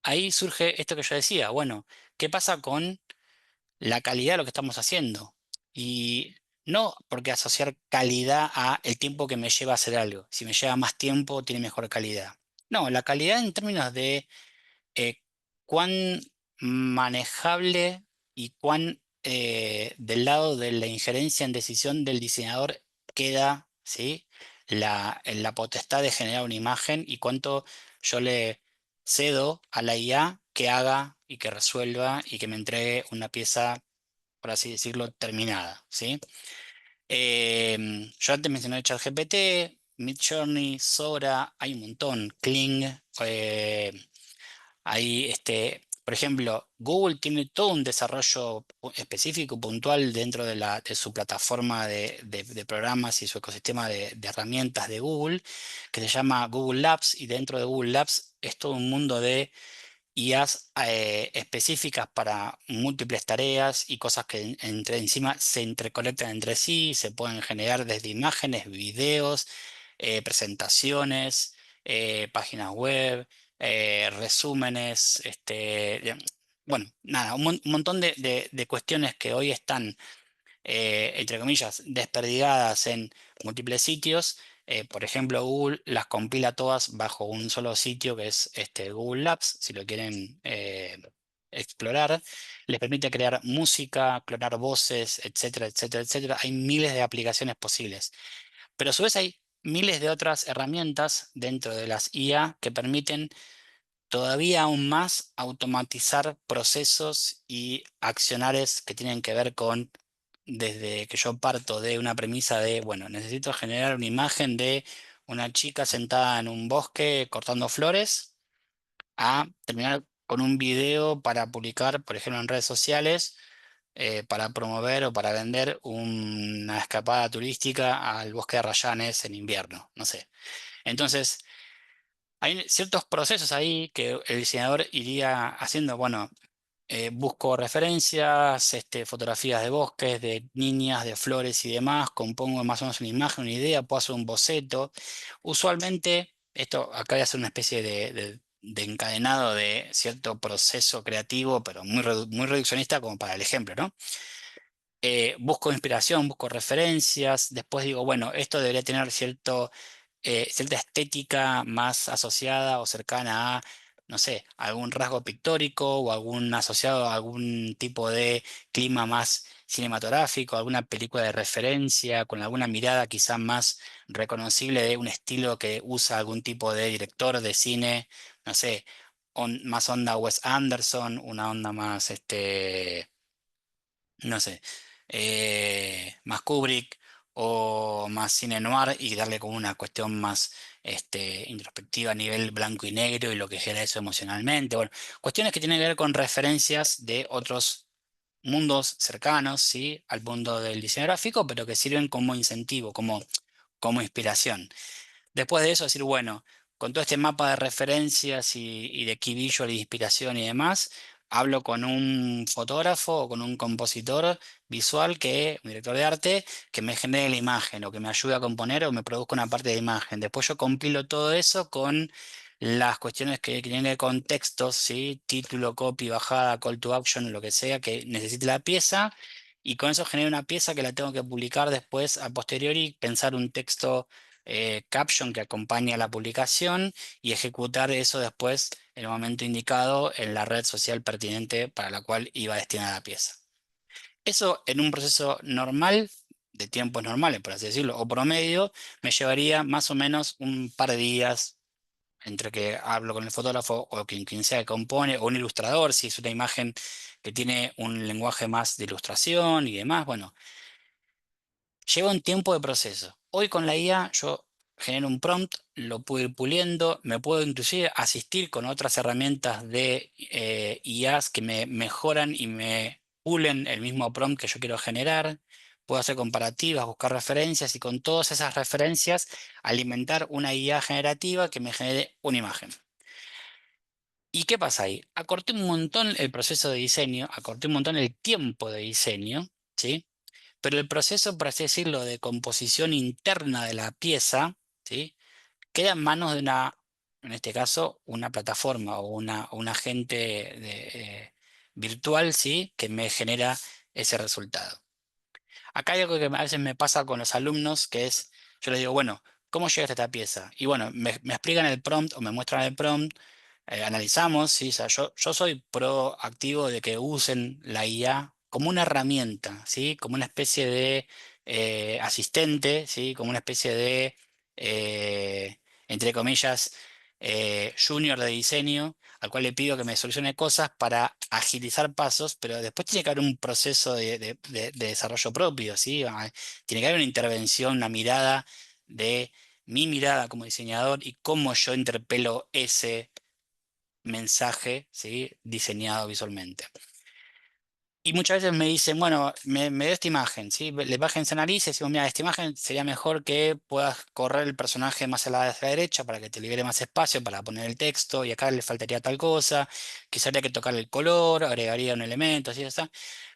ahí surge esto que yo decía, bueno, ¿qué pasa con la calidad de lo que estamos haciendo? Y no porque asociar calidad a el tiempo que me lleva a hacer algo. Si me lleva más tiempo, tiene mejor calidad. No, la calidad en términos de cuán manejable y cuán del lado de la injerencia en decisión del diseñador queda, ¿sí? La potestad de generar una imagen y cuánto yo le cedo a la IA que haga y que resuelva y que me entregue una pieza, por así decirlo, terminada, ¿sí? Yo antes mencioné ChatGPT, Midjourney, Sora, hay un montón, Kling, hay, por ejemplo, Google tiene todo un desarrollo específico, puntual dentro de su plataforma de programas y su ecosistema de herramientas de Google, que se llama Google Labs, y dentro de Google Labs es todo un mundo de IAs específicas para múltiples tareas y cosas que entre encima se interconectan entre sí, se pueden generar desde imágenes, videos, presentaciones, páginas web, resúmenes, bueno, nada, un montón de cuestiones que hoy están entre comillas, desperdigadas en múltiples sitios. Por ejemplo, Google las compila todas bajo un solo sitio que es Google Labs, si lo quieren explorar. Les permite crear música, clonar voces, etcétera, etcétera, etcétera. Hay miles de aplicaciones posibles. Pero a su vez hay miles de otras herramientas dentro de las IA que permiten todavía aún más automatizar procesos y accionares que tienen que ver con, desde que yo parto de una premisa de, bueno, necesito generar una imagen de una chica sentada en un bosque cortando flores, a terminar con un video para publicar, por ejemplo, en redes sociales, para promover o para vender una escapada turística al bosque de Rayanes en invierno, no sé. Entonces, hay ciertos procesos ahí que el diseñador iría haciendo, bueno, busco referencias, fotografías de bosques, de niñas, de flores y demás, compongo más o menos una imagen, una idea, puedo hacer un boceto. Usualmente, esto acá voy a hacer una especie de encadenado de cierto proceso creativo, pero muy reduccionista como para el ejemplo, ¿no? Busco inspiración, busco referencias, después digo, bueno, esto debería tener cierta estética más asociada o cercana a, no sé, algún rasgo pictórico o algún asociado a algún tipo de clima más cinematográfico, alguna película de referencia, con alguna mirada quizá más reconocible de un estilo que usa algún tipo de director de cine, no sé, más onda Wes Anderson, una onda más, no sé, más Kubrick o más cine noir y darle como una cuestión más introspectiva a nivel blanco y negro y lo que genera eso emocionalmente. Bueno, cuestiones que tienen que ver con referencias de otros mundos cercanos, ¿sí? Al mundo del diseño gráfico, pero que sirven como incentivo, como inspiración. Después de eso, decir, bueno, con todo este mapa de referencias y de key visual y de inspiración y demás, hablo con un fotógrafo o con un compositor visual, un director de arte, que me genere la imagen o que me ayude a componer o me produzca una parte de imagen. Después yo compilo todo eso con las cuestiones que tienen que ver con textos, ¿sí? Título, copy, bajada, call to action, lo que sea que necesite la pieza. Y con eso genero una pieza que la tengo que publicar después a posteriori, pensar un texto caption que acompañe a la publicación y ejecutar eso después en el momento indicado en la red social pertinente para la cual iba destinada la pieza. Eso en un proceso normal, de tiempos normales, por así decirlo, o promedio, me llevaría más o menos un par de días entre que hablo con el fotógrafo o quien sea que compone, o un ilustrador, si es una imagen que tiene un lenguaje más de ilustración y demás. Bueno, lleva un tiempo de proceso. Hoy con la IA yo genero un prompt, lo puedo ir puliendo, me puedo inclusive asistir con otras herramientas de IAs que me mejoran y me pulen el mismo prompt que yo quiero generar. Puedo hacer comparativas, buscar referencias y con todas esas referencias alimentar una IA generativa que me genere una imagen. ¿Y qué pasa ahí? Acorté un montón el proceso de diseño, acorté un montón el tiempo de diseño, ¿sí? Pero el proceso, por así decirlo, de composición interna de la pieza, ¿sí? Queda en manos de en este caso, una plataforma o un agente virtual, ¿sí? Que me genera ese resultado. Acá hay algo que a veces me pasa con los alumnos, que es, yo les digo, bueno, ¿cómo llegaste a esta pieza? Y bueno, me explican el prompt o me muestran el prompt, analizamos, ¿sí? O sea, yo soy proactivo de que usen la IA como una herramienta, ¿sí? Como una especie de asistente, ¿sí? Como una especie de, entre comillas, junior de diseño al cual le pido que me solucione cosas para agilizar pasos, pero después tiene que haber un proceso de desarrollo propio, ¿sí? Tiene que haber una intervención, una mirada de mi mirada como diseñador y cómo yo interpelo ese mensaje, ¿sí? Diseñado visualmente. Y muchas veces me dicen, bueno, me dio esta imagen, ¿sí? La imagen se analiza y decimos, mira, esta imagen sería mejor que puedas correr el personaje más a hacia la derecha para que te libere más espacio para poner el texto y acá le faltaría tal cosa, quizá habría que tocar el color, agregaría un elemento, así ya está.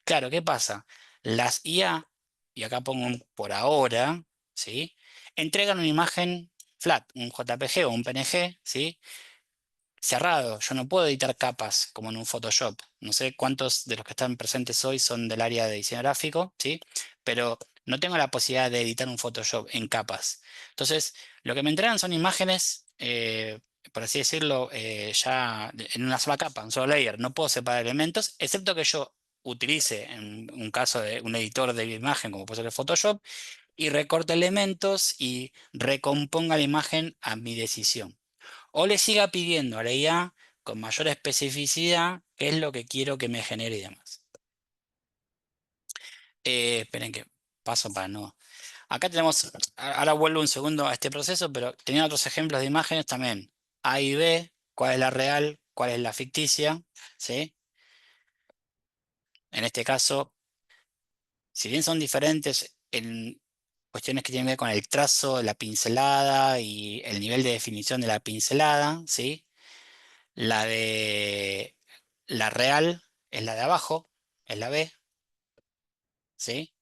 Claro, ¿qué pasa? Las IA, y acá pongo un por ahora, ¿sí? Entregan una imagen flat, un JPG o un PNG, ¿sí? Cerrado. Yo no puedo editar capas como en un Photoshop. No sé cuántos de los que están presentes hoy son del área de diseño gráfico, ¿sí? Pero no tengo la posibilidad de editar un Photoshop en capas. Entonces, lo que me entregan son imágenes, por así decirlo, en una sola capa, un solo layer. No puedo separar elementos, excepto que yo utilice en un caso de un editor de imagen como puede ser el Photoshop y recorte elementos y recomponga la imagen a mi decisión. O le siga pidiendo a la IA con mayor especificidad qué es lo que quiero que me genere y demás. Esperen que paso para no. Acá tenemos, ahora vuelvo un segundo a este proceso, pero tenía otros ejemplos de imágenes también. A y B, cuál es la real, cuál es la ficticia, ¿sí? En este caso, si bien son diferentes en cuestiones que tienen que ver con el trazo, la pincelada y el nivel de definición de la pincelada, ¿sí? La de la real es la de abajo, es la B, ¿sí?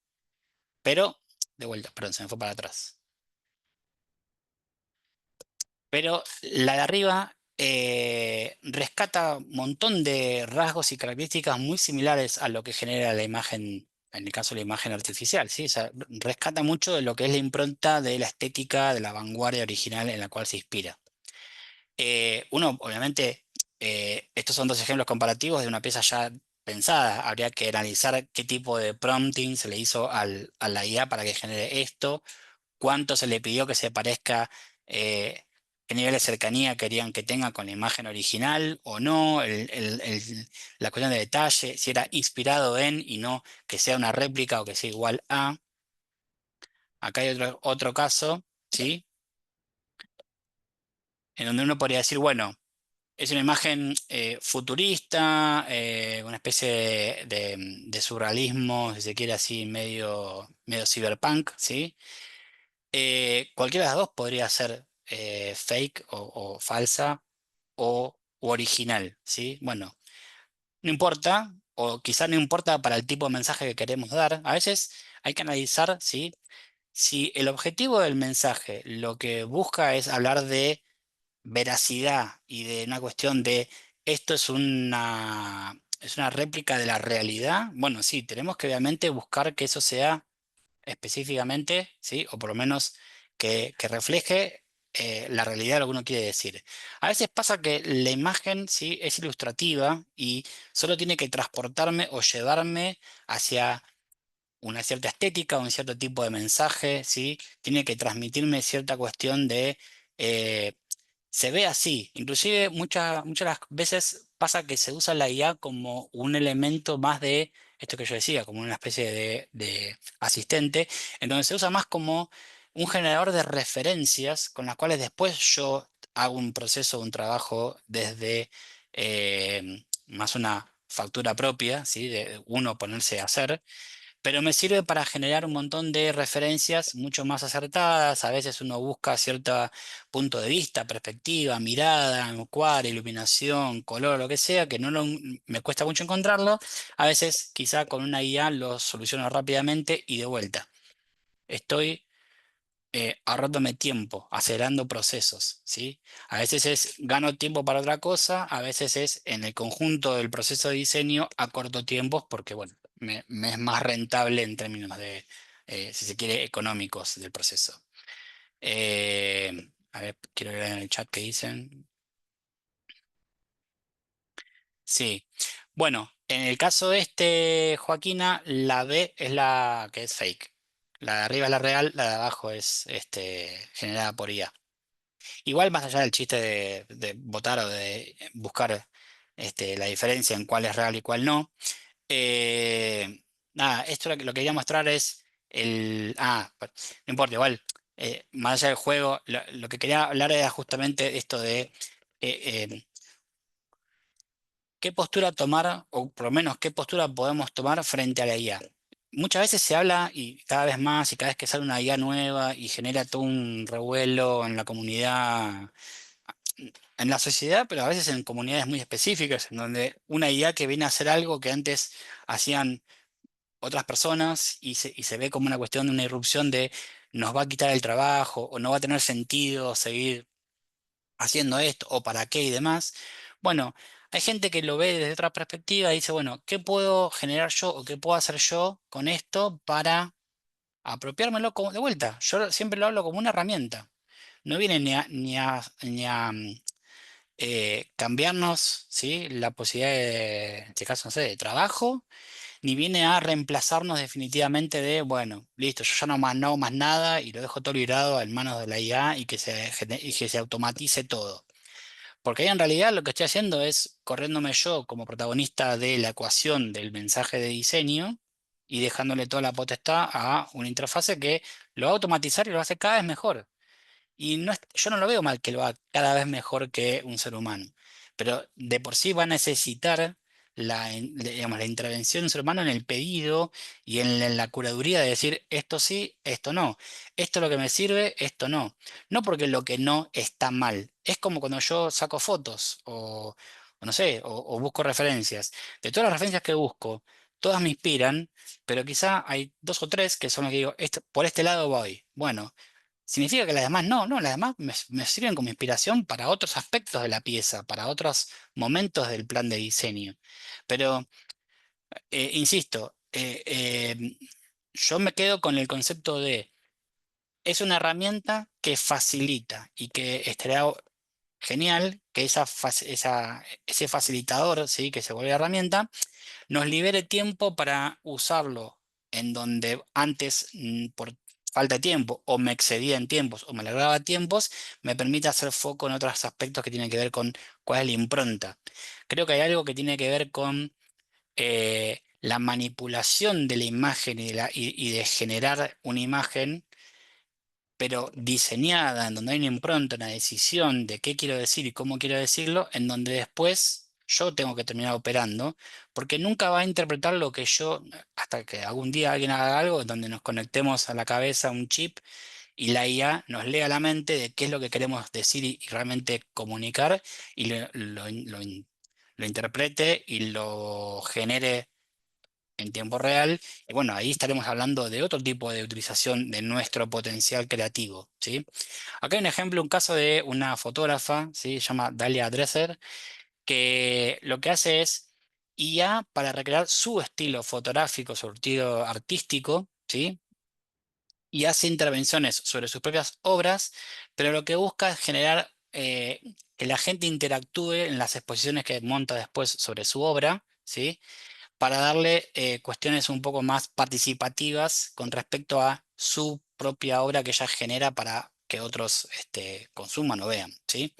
Pero, de vuelta, perdón, se me fue para atrás. Pero la de arriba rescata un montón de rasgos y características muy similares a lo que genera la imagen, en el caso de la imagen artificial, ¿sí? O sea, rescata mucho de lo que es la impronta de la estética de la vanguardia original en la cual se inspira. Uno, obviamente, estos son dos ejemplos comparativos de una pieza ya pensada. Habría que analizar qué tipo de prompting se le hizo a la IA para que genere esto, cuánto se le pidió que se parezca, qué nivel de cercanía querían que tenga con la imagen original o no, la cuestión de detalle, si era inspirado en y no que sea una réplica o que sea igual a. Acá hay otro caso, ¿sí? En donde uno podría decir, bueno, es una imagen futurista, una especie de surrealismo, si se quiere así, medio cyberpunk, ¿sí? Cualquiera de las dos podría ser fake o falsa u original, ¿sí? Bueno, no importa, o quizá no importa para el tipo de mensaje que queremos dar. A veces hay que analizar, ¿sí? Si el objetivo del mensaje lo que busca es hablar de veracidad y de una cuestión de esto es una réplica de la realidad, bueno, sí, tenemos que obviamente buscar que eso sea específicamente, ¿sí? O por lo menos que refleje la realidad de lo que uno quiere decir. A veces pasa que la imagen, ¿sí? Es ilustrativa y solo tiene que transportarme o llevarme hacia una cierta estética, un cierto tipo de mensaje, ¿sí? Tiene que transmitirme cierta cuestión de... eh, se ve así, inclusive muchas las veces pasa que se usa la IA como un elemento más de esto que yo decía, como una especie de asistente, en donde se usa más como un generador de referencias con las cuales después yo hago un proceso, un trabajo desde más una factura propia, ¿sí? De uno ponerse a hacer, pero me sirve para generar un montón de referencias mucho más acertadas. A veces uno busca cierto punto de vista, perspectiva, mirada, encuadre, iluminación, color, lo que sea, que me cuesta mucho encontrarlo. A veces quizá con una IA lo soluciono rápidamente y de vuelta. Estoy ahorrándome tiempo, acelerando procesos, ¿sí? A veces es gano tiempo para otra cosa, a veces es en el conjunto del proceso de diseño a corto tiempo, porque bueno, me es más rentable en términos de, si se quiere, económicos del proceso. A ver, quiero ver en el chat qué dicen. Sí. Bueno, en el caso de este, Joaquina, la B es la que es fake. La de arriba es la real, la de abajo es generada por IA. Igual más allá del chiste de votar o de buscar la diferencia en cuál es real y cuál no, nada, esto lo que quería mostrar es el... no importa, igual, más allá del juego, lo que quería hablar era justamente esto de qué postura tomar, o por lo menos qué postura podemos tomar frente a la IA. Muchas veces se habla, y cada vez más, y cada vez que sale una IA nueva y genera todo un revuelo en la comunidad en la sociedad, pero a veces en comunidades muy específicas, en donde una idea que viene a hacer algo que antes hacían otras personas y se ve como una cuestión de una irrupción de nos va a quitar el trabajo o no va a tener sentido seguir haciendo esto o para qué y demás. Bueno, hay gente que lo ve desde otra perspectiva y dice, bueno, ¿qué puedo generar yo o qué puedo hacer yo con esto para apropiármelo como de vuelta? Yo siempre lo hablo como una herramienta. No viene ni a cambiarnos, ¿sí? La posibilidad de, en este caso, no sé, de trabajo, ni viene a reemplazarnos definitivamente de, bueno, listo, yo ya no hago más nada y lo dejo todo librado en manos de la IA y y que se automatice todo. Porque ahí en realidad lo que estoy haciendo es corriéndome yo como protagonista de la ecuación del mensaje de diseño y dejándole toda la potestad a una interfase que lo va a automatizar y lo va a hacer cada vez mejor. Y no yo no lo veo mal que lo haga cada vez mejor que un ser humano, pero de por sí va a necesitar digamos, la intervención de un ser humano en el pedido y en la curaduría de decir esto sí, esto no, esto es lo que me sirve, esto no. No porque lo que no está mal. Es como cuando yo saco fotos o no sé, o busco referencias. De todas las referencias que busco, todas me inspiran, pero quizá hay dos o tres que son las que digo, por este lado voy. Bueno. ¿Significa que las demás no? No, las demás me sirven como inspiración para otros aspectos de la pieza, para otros momentos del plan de diseño. Pero, insisto, yo me quedo con el concepto de, es una herramienta que facilita y que estaría genial que ese facilitador, ¿sí? Que se vuelve herramienta nos libere tiempo para usarlo en donde antes, por falta de tiempo, o me excedía en tiempos, o me alargaba tiempos, me permite hacer foco en otros aspectos que tienen que ver con cuál es la impronta. Creo que hay algo que tiene que ver con la manipulación de la imagen y de generar una imagen pero diseñada, en donde hay una impronta, una decisión de qué quiero decir y cómo quiero decirlo, en donde después yo tengo que terminar operando, porque nunca va a interpretar lo que yo, hasta que algún día alguien haga algo, en donde nos conectemos a la cabeza un chip y la IA nos lea la mente de qué es lo que queremos decir y realmente comunicar y lo lo interprete y lo genere en tiempo real. Y bueno, ahí estaremos hablando de otro tipo de utilización de nuestro potencial creativo, ¿sí? Acá hay un ejemplo, un caso de una fotógrafa, ¿sí? Se llama Dalia Dresser, que lo que hace es IA para recrear su estilo fotográfico, su estilo artístico, ¿sí? Y hace intervenciones sobre sus propias obras, pero lo que busca es generar que la gente interactúe en las exposiciones que monta después sobre su obra, ¿sí? Para darle cuestiones un poco más participativas con respecto a su propia obra que ella genera para que otros consuman o vean, ¿sí?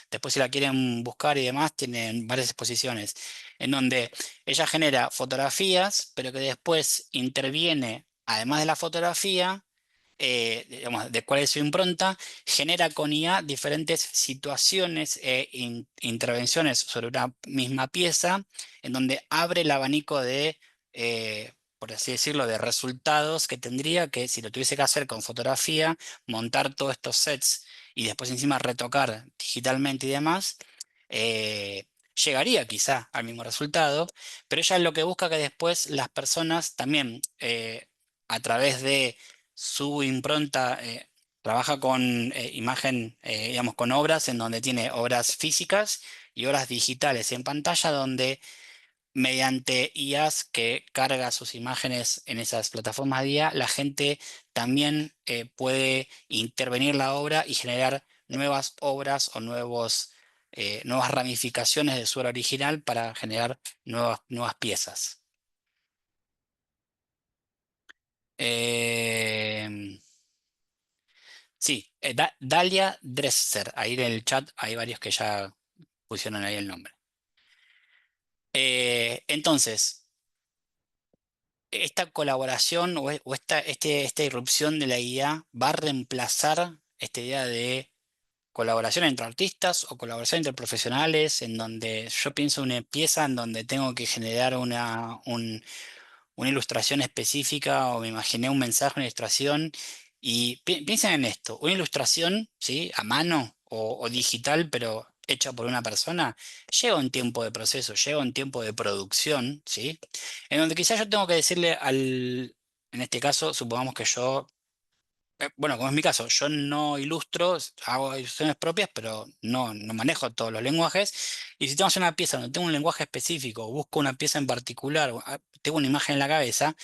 Después si la quieren buscar y demás, tienen varias exposiciones en donde ella genera fotografías, pero que después interviene, además de la fotografía, digamos, de cuál es su impronta, genera con IA diferentes situaciones e intervenciones sobre una misma pieza, en donde abre el abanico de, por así decirlo, de resultados que tendría que, si lo tuviese que hacer con fotografía, montar todos estos sets y después encima retocar digitalmente y demás. Llegaría quizá al mismo resultado, pero ella lo que busca que después las personas también, a través de su impronta, trabaja con imagen, digamos, con obras en donde tiene obras físicas y obras digitales en pantalla, donde mediante IAs que carga sus imágenes en esas plataformas de IA, la gente también puede intervenir la obra y generar nuevas obras o nuevas ramificaciones de su obra original para generar nuevas piezas. Em, Sí, Dalia Dresser. Ahí en el chat hay varios que ya pusieron ahí el nombre. Entonces, esta colaboración o esta irrupción de la IA va a reemplazar esta idea de colaboración entre artistas o colaboración entre profesionales, en donde yo pienso una pieza en donde tengo que generar una ilustración específica o me imaginé un mensaje, una ilustración y piensen en esto, una ilustración, ¿sí? A mano o digital, pero hecha por una persona, lleva un tiempo de proceso, lleva un tiempo de producción, ¿sí? En donde quizás yo tengo que decirle en este caso, supongamos que yo bueno, como es mi caso, yo no ilustro, hago ilustraciones propias, pero no manejo todos los lenguajes. Y si tengo que hacer una pieza donde tengo un lenguaje específico, o busco una pieza en particular, o, tengo una imagen en la cabeza,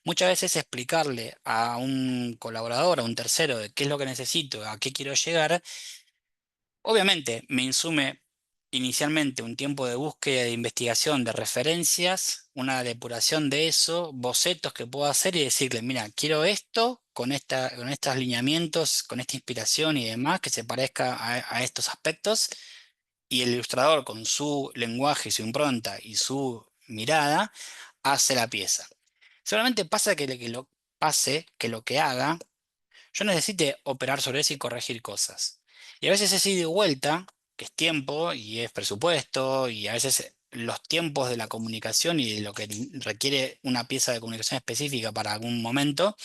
muchas veces explicarle a un colaborador, a un tercero, de qué es lo que necesito, a qué quiero llegar. Obviamente me insume inicialmente un tiempo de búsqueda, de investigación, de referencias, una depuración de eso, bocetos que puedo hacer y decirle, mira, quiero esto con estos lineamientos, con esta inspiración y demás, que se parezca a estos aspectos. Y el ilustrador con su lenguaje, su impronta y su mirada hace la pieza. Solamente pasa que lo que haga yo necesite operar sobre eso y corregir cosas. Y a veces es ida y vuelta, que es tiempo y es presupuesto, y a veces los tiempos de la comunicación y de lo que requiere una pieza de comunicación específica para algún momento,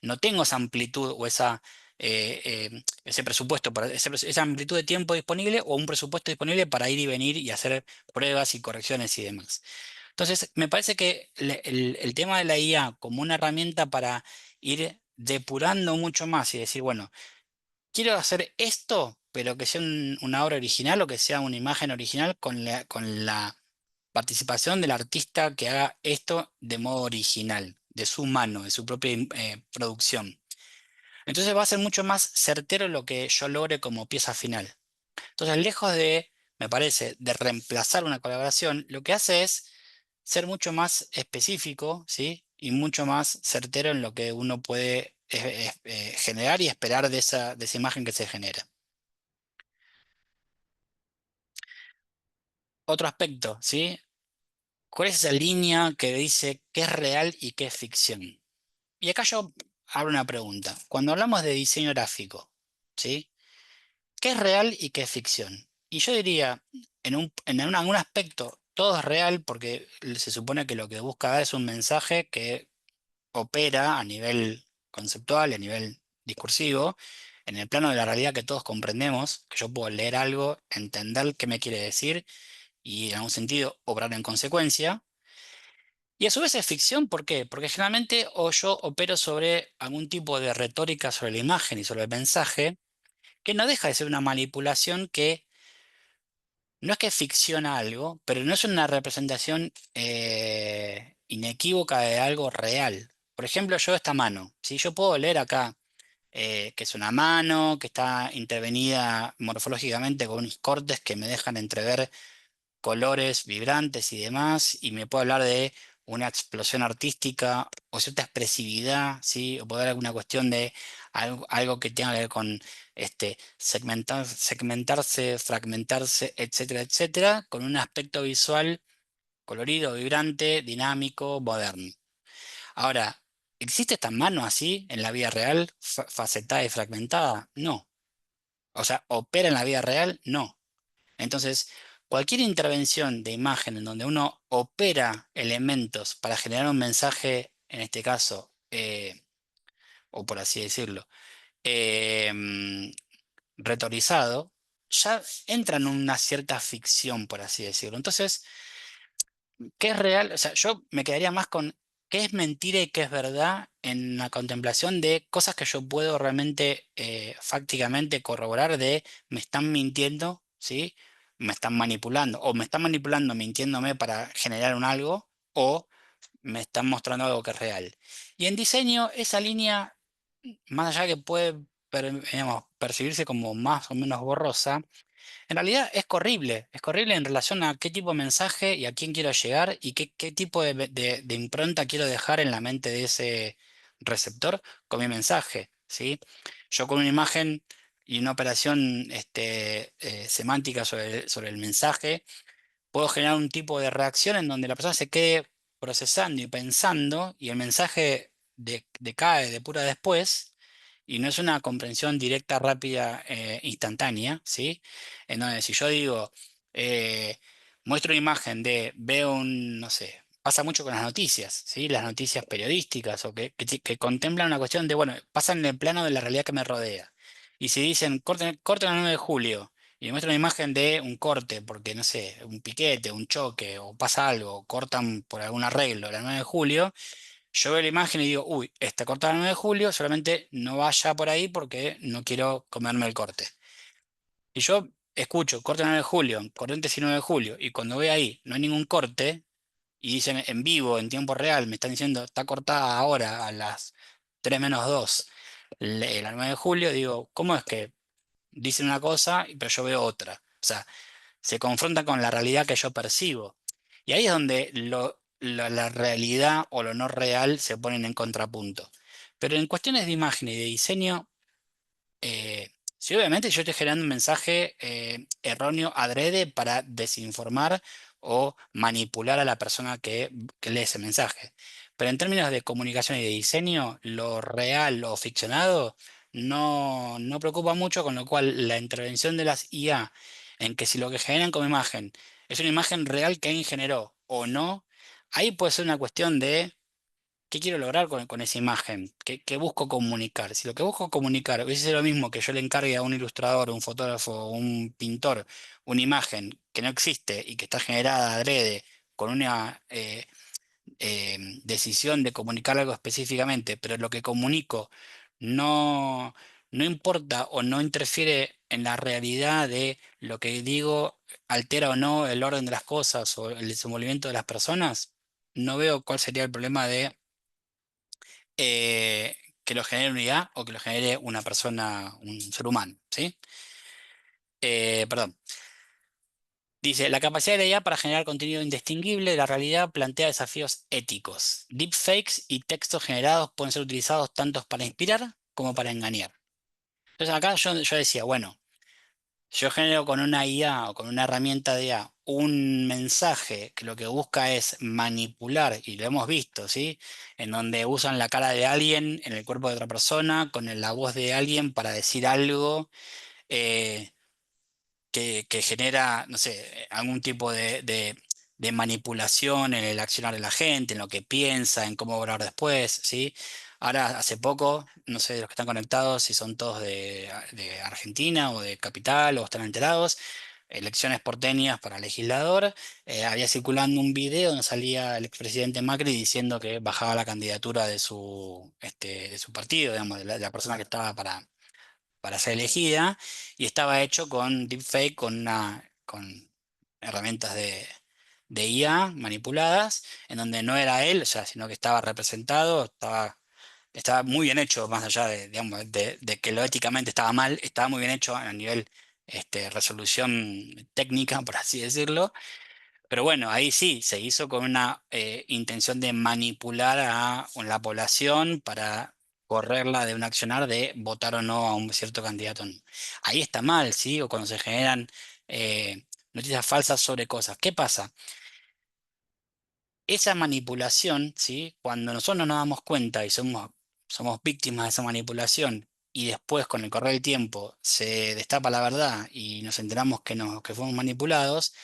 no tengo esa amplitud o ese presupuesto, esa amplitud de tiempo disponible o un presupuesto disponible para ir y venir y hacer pruebas y correcciones y demás. Entonces, me parece que el tema de la IA como una herramienta para ir depurando mucho más y decir, bueno, quiero hacer esto, pero que sea una obra original o que sea una imagen original con la participación del artista que haga esto de modo original, de su mano, de su propia producción. Entonces va a ser mucho más certero lo que yo logre como pieza final. Entonces, lejos de, me parece, de reemplazar una colaboración, lo que hace es ser mucho más específico, ¿sí? Y mucho más certero en lo que uno puede generar y esperar de esa imagen que se genera. Otro aspecto, ¿sí? ¿Cuál es esa línea que dice qué es real y qué es ficción? Y acá yo abro una pregunta. Cuando hablamos de diseño gráfico, ¿sí? ¿Qué es real y qué es ficción? Y yo diría, en algún aspecto, todo es real porque se supone que lo que busca dar es un mensaje que opera a nivel conceptual y a nivel discursivo, en el plano de la realidad que todos comprendemos, que yo puedo leer algo, entender qué me quiere decir y en algún sentido obrar en consecuencia. Y a su vez es ficción, ¿por qué? Porque generalmente o yo opero sobre algún tipo de retórica sobre la imagen y sobre el mensaje, que no deja de ser una manipulación que no es que ficciona algo, pero no es una representación inequívoca de algo real. Por ejemplo, yo esta mano, si yo puedo leer acá que es una mano, que está intervenida morfológicamente con unos cortes que me dejan entrever colores vibrantes y demás, y me puede hablar de una explosión artística o cierta expresividad, ¿sí? O poder alguna cuestión de algo que tenga que ver con segmentarse, fragmentarse, etcétera, etcétera, con un aspecto visual colorido, vibrante, dinámico, moderno. Ahora, ¿existe esta mano así en la vida real, facetada y fragmentada? No. O sea, ¿opera en la vida real? No. Entonces, cualquier intervención de imagen en donde uno opera elementos para generar un mensaje, en este caso, o por así decirlo, eh, retorizado, ya entra en una cierta ficción, por así decirlo. Entonces, ¿qué es real? O sea, yo me quedaría más con qué es mentira y qué es verdad en la contemplación de cosas que yo puedo realmente, fácticamente corroborar de me están mintiendo, ¿sí? Me están manipulando, o me están manipulando mintiéndome para generar un algo, o me están mostrando algo que es real. Y en diseño, esa línea, más allá que puede, digamos, percibirse como más o menos borrosa, en realidad es corrible en relación a qué tipo de mensaje y a quién quiero llegar y qué tipo de impronta quiero dejar en la mente de ese receptor con mi mensaje, ¿sí? Yo con una imagen y una operación semántica sobre el mensaje, puedo generar un tipo de reacción en donde la persona se quede procesando y pensando y el mensaje decae, depura después y no es una comprensión directa, rápida, instantánea, ¿sí? En donde si yo digo, eh, muestro una imagen de, veo un, no sé, pasa mucho con las noticias, ¿sí? Las noticias periodísticas o que contemplan una cuestión de, bueno, pasan en el plano de la realidad que me rodea. Y si dicen, corten el 9 de julio, y muestro una imagen de un corte, porque, no sé, un piquete, un choque, o pasa algo, cortan por algún arreglo la 9 de julio, yo veo la imagen y digo, uy, esta cortada el 9 de julio, solamente no vaya por ahí porque no quiero comerme el corte. Y yo escucho, corte el 9 de julio, corriente 9 de julio, y cuando veo ahí, no hay ningún corte, y dicen en vivo, en tiempo real, me están diciendo, está cortada ahora a las 3 menos 2, la 9 de julio, digo, ¿cómo es que dicen una cosa, pero yo veo otra? O sea, se confronta con la realidad que yo percibo. Y ahí es donde la realidad o lo no real se ponen en contrapunto. Pero en cuestiones de imagen y de diseño, sí, obviamente yo estoy generando un mensaje erróneo adrede para desinformar o manipular a la persona que lee ese mensaje. Pero en términos de comunicación y de diseño, lo real o ficcionado no preocupa mucho, con lo cual la intervención de las IA en que si lo que generan como imagen es una imagen real que alguien generó o no, ahí puede ser una cuestión de ¿qué quiero lograr con esa imagen? ¿Qué busco comunicar? Si lo que busco comunicar hubiese sido lo mismo que yo le encargue a un ilustrador, un fotógrafo o un pintor una imagen que no existe y que está generada adrede con una decisión de comunicar algo específicamente, pero lo que comunico no, no importa o no interfiere en la realidad de lo que digo, altera o no el orden de las cosas o el desenvolvimiento de las personas, no veo cuál sería el problema de que lo genere una IA o que lo genere una persona, un ser humano, ¿sí? Perdón. Dice, la capacidad de la IA para generar contenido indistinguible de la realidad plantea desafíos éticos. Deepfakes y textos generados pueden ser utilizados tanto para inspirar como para engañar. Entonces acá yo decía, bueno, yo genero con una IA o con una herramienta de IA un mensaje que lo que busca es manipular, y lo hemos visto, ¿sí? En donde usan la cara de alguien en el cuerpo de otra persona, con la voz de alguien para decir algo eh, que genera, no sé, algún tipo de manipulación en el accionar de la gente, en lo que piensa, en cómo obrar después, ¿sí? Ahora, hace poco, no sé de los que están conectados, si son todos de Argentina o de Capital o están enterados, elecciones porteñas para legislador, había circulando un video donde salía el expresidente Macri diciendo que bajaba la candidatura de su partido, digamos, de la persona que estaba para ser elegida, y estaba hecho con deepfake, con herramientas de IA manipuladas, en donde no era él, o sea, sino que estaba representado, estaba muy bien hecho, más allá digamos, de que lo éticamente estaba mal, estaba muy bien hecho a nivel resolución técnica, por así decirlo. Pero bueno, ahí sí, se hizo con una intención de manipular a la población para correrla de un accionar de votar o no a un cierto candidato. Ahí está mal, ¿sí? O cuando se generan noticias falsas sobre cosas. ¿Qué pasa? Esa manipulación, ¿sí? Cuando nosotros no nos damos cuenta y somos víctimas de esa manipulación y después con el correr del tiempo se destapa la verdad y nos enteramos que fuimos manipulados.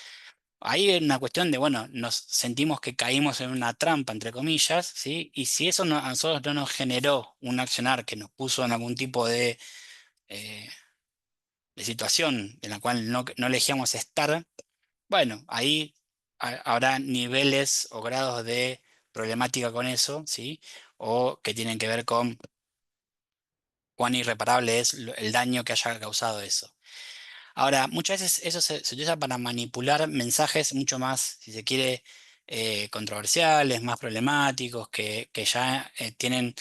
Ahí hay una cuestión de, bueno, nos sentimos que caímos en una trampa, entre comillas, ¿sí? Y si eso a nosotros no nos generó un accionar que nos puso en algún tipo eh, de situación en la cual no elegíamos estar, bueno, ahí habrá niveles o grados de problemática con eso, ¿sí? O que tienen que ver con cuán irreparable es el daño que haya causado eso. Ahora, muchas veces eso se utiliza para manipular mensajes mucho más, si se quiere, controversiales, más problemáticos, que ya tienen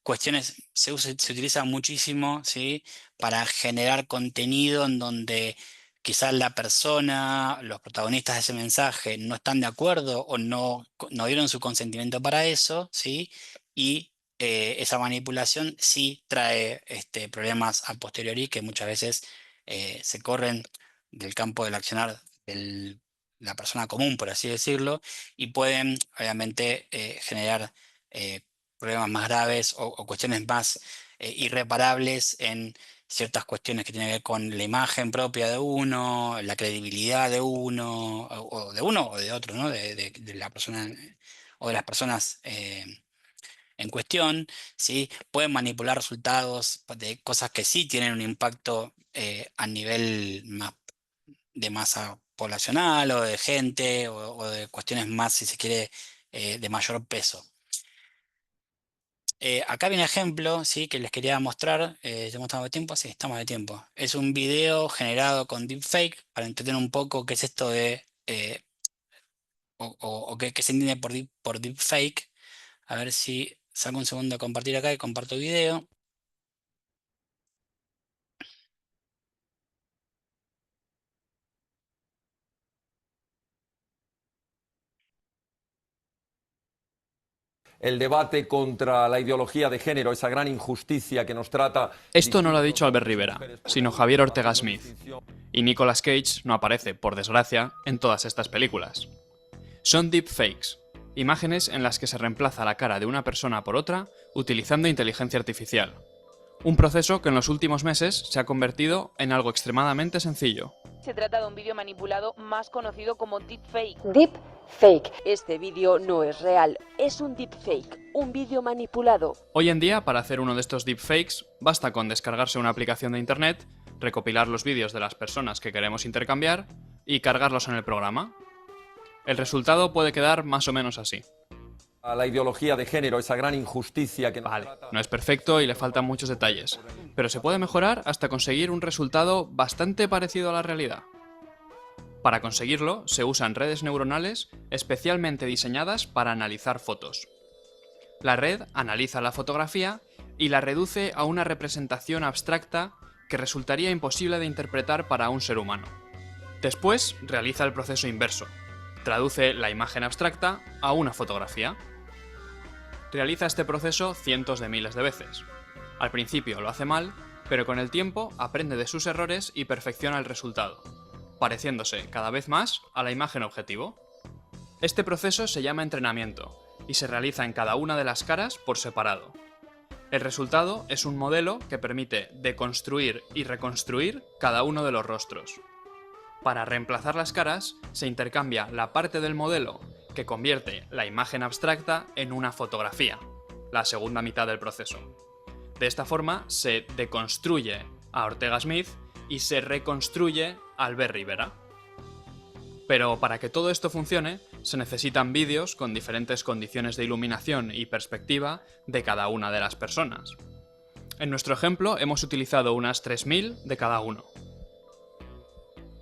cuestiones, se utiliza muchísimo, ¿sí? Para generar contenido en donde quizás la persona, los protagonistas de ese mensaje no están de acuerdo o no dieron su consentimiento para eso, ¿sí? Y esa manipulación sí trae problemas a posteriori que muchas veces se corren del campo del accionar de la persona común, por así decirlo, y pueden obviamente generar eh, problemas más graves o cuestiones más irreparables en ciertas cuestiones que tienen que ver con la imagen propia de uno, la credibilidad de uno, o de uno o de otro, ¿no? De la persona o de las personas en cuestión, ¿sí? Pueden manipular resultados de cosas que sí tienen un impacto a nivel más de masa poblacional o de gente o de cuestiones más, si se quiere, de mayor peso. Acá viene un ejemplo, ¿sí? Que les quería mostrar. ¿Estamos de tiempo? Sí, estamos de tiempo. Es un video generado con deepfake para entender un poco qué es esto de, o qué se entiende por deepfake. A ver si salgo un segundo a compartir acá y comparto video. El debate contra la ideología de género, esa gran injusticia que nos trata... Esto no lo ha dicho Albert Rivera, sino Javier Ortega Smith. Y Nicolas Cage no aparece, por desgracia, en todas estas películas. Son deepfakes, imágenes en las que se reemplaza la cara de una persona por otra utilizando inteligencia artificial. Un proceso que en los últimos meses se ha convertido en algo extremadamente sencillo. Se trata de un vídeo manipulado más conocido como deepfake. Deepfake. Este vídeo no es real, es un deepfake, un vídeo manipulado. Hoy en día, para hacer uno de estos deepfakes, basta con descargarse una aplicación de internet, recopilar los vídeos de las personas que queremos intercambiar y cargarlos en el programa. El resultado puede quedar más o menos así. A la ideología de género, esa gran injusticia que nos Vale, trata... no es perfecto y le faltan muchos detalles, pero se puede mejorar hasta conseguir un resultado bastante parecido a la realidad. Para conseguirlo, se usan redes neuronales especialmente diseñadas para analizar fotos. La red analiza la fotografía y la reduce a una representación abstracta que resultaría imposible de interpretar para un ser humano. Después realiza el proceso inverso. Traduce la imagen abstracta a una fotografía. Realiza este proceso cientos de miles de veces. Al principio lo hace mal, pero con el tiempo aprende de sus errores y perfecciona el resultado, pareciéndose cada vez más a la imagen objetivo. Este proceso se llama entrenamiento y se realiza en cada una de las caras por separado. El resultado es un modelo que permite deconstruir y reconstruir cada uno de los rostros. Para reemplazar las caras, se intercambia la parte del modelo que convierte la imagen abstracta en una fotografía, la segunda mitad del proceso. De esta forma se deconstruye a Ortega Smith y se reconstruye Albert Rivera. Pero para que todo esto funcione, se necesitan vídeos con diferentes condiciones de iluminación y perspectiva de cada una de las personas. En nuestro ejemplo hemos utilizado unas 3000 de cada uno.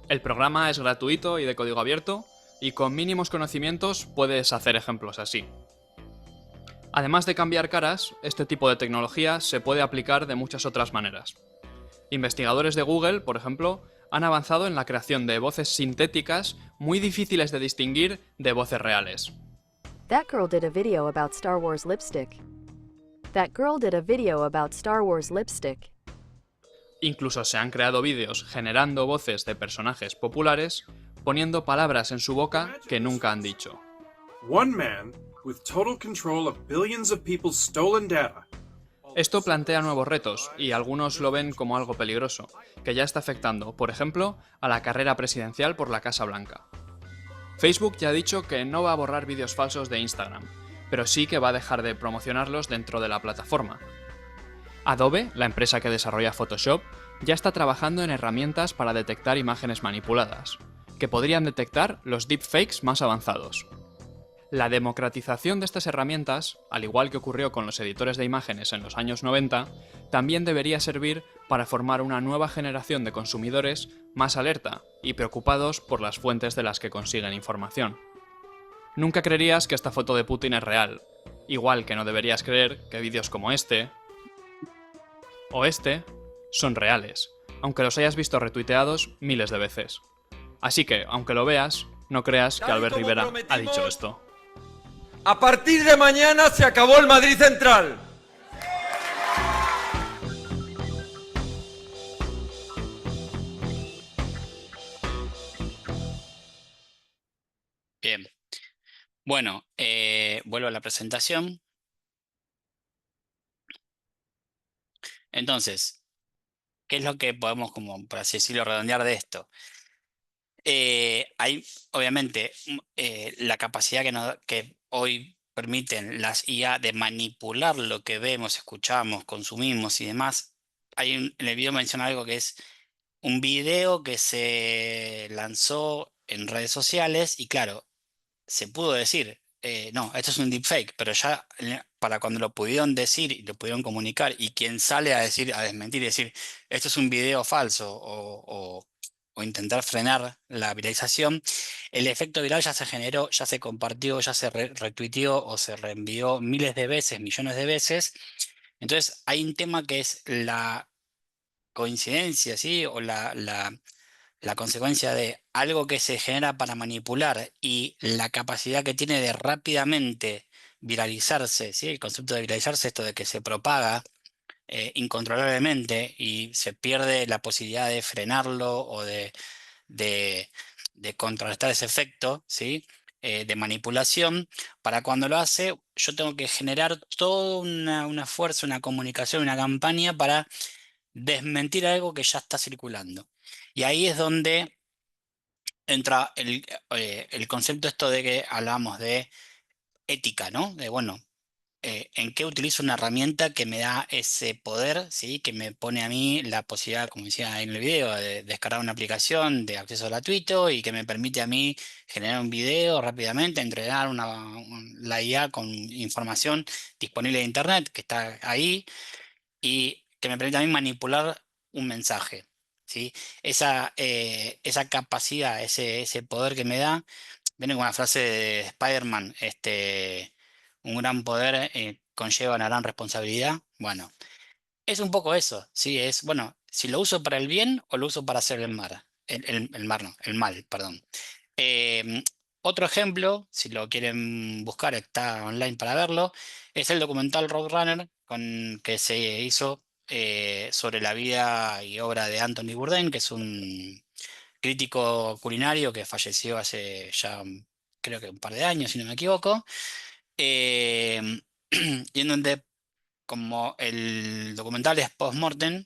El programa es gratuito y de código abierto, y con mínimos conocimientos puedes hacer ejemplos así. Además de cambiar caras, este tipo de tecnología se puede aplicar de muchas otras maneras. Investigadores de Google, por ejemplo, han avanzado en la creación de voces sintéticas muy difíciles de distinguir de voces reales. That girl did a video about Star Wars lipstick. That girl did a video about Star Wars lipstick. Incluso se han creado vídeos generando voces de personajes populares, poniendo palabras en su boca que nunca han dicho. One man with total control of billions of people's stolen data. Esto plantea nuevos retos, y algunos lo ven como algo peligroso, que ya está afectando, por ejemplo, a la carrera presidencial por la Casa Blanca. Facebook ya ha dicho que no va a borrar vídeos falsos de Instagram, pero sí que va a dejar de promocionarlos dentro de la plataforma. Adobe, la empresa que desarrolla Photoshop, ya está trabajando en herramientas para detectar imágenes manipuladas, que podrían detectar los deepfakes más avanzados. La democratización de estas herramientas, al igual que ocurrió con los editores de imágenes en los años 90, también debería servir para formar una nueva generación de consumidores más alerta y preocupados por las fuentes de las que consiguen información. Nunca creerías que esta foto de Putin es real, igual que no deberías creer que vídeos como este o este son reales, aunque los hayas visto retuiteados miles de veces. Así que, aunque lo veas, no creas que Albert Rivera ha dicho esto. A partir de mañana se acabó el Madrid Central. Bien. Bueno, vuelvo a la presentación. Entonces, ¿qué es lo que podemos, como por así decirlo, redondear de esto? Hay, obviamente, la capacidad que hoy permiten las IA de manipular lo que vemos, escuchamos, consumimos y demás. En el video menciona algo que es un video que se lanzó en redes sociales y claro, se pudo decir, no, esto es un deepfake, pero ya para cuando lo pudieron decir y lo pudieron comunicar y quien sale a decir, a desmentir y decir, esto es un video falso o intentar frenar la viralización, el efecto viral ya se generó, ya se compartió, ya se retuiteó o se reenvió miles de veces, millones de veces. Entonces hay un tema que es la coincidencia, ¿sí? O la consecuencia de algo que se genera para manipular y la capacidad que tiene de rápidamente viralizarse, ¿sí? El concepto de viralizarse, esto de que se propaga incontrolablemente y se pierde la posibilidad de frenarlo o de, de contrarrestar ese efecto, ¿sí? De manipulación. Para cuando lo hace, yo tengo que generar toda una fuerza, una comunicación, una campaña para desmentir algo que ya está circulando. Y ahí es donde entra el concepto esto de que hablamos de ética, ¿no? De, bueno, ¿en qué utilizo una herramienta que me da ese poder, ¿sí? Que me pone a mí la posibilidad, como decía en el video, de descargar una aplicación de acceso gratuito y que me permite a mí generar un video rápidamente, entrenar la IA con información disponible de Internet que está ahí y que me permite a mí manipular un mensaje, ¿sí? Esa capacidad, ese poder que me da, viene con una frase de Spider-Man, un gran poder conlleva una gran responsabilidad. Bueno, es un poco eso, ¿sí? Es, bueno, si lo uso para el bien o lo uso para hacer el mal. El mal, perdón. Em, Otro ejemplo, si lo quieren buscar, está online para verlo, es el documental Roadrunner que se hizo sobre la vida y obra de Anthony Bourdain, que es un crítico culinario que falleció hace ya creo que un par de años, si no me equivoco, em, y en donde como el documental es post-mortem,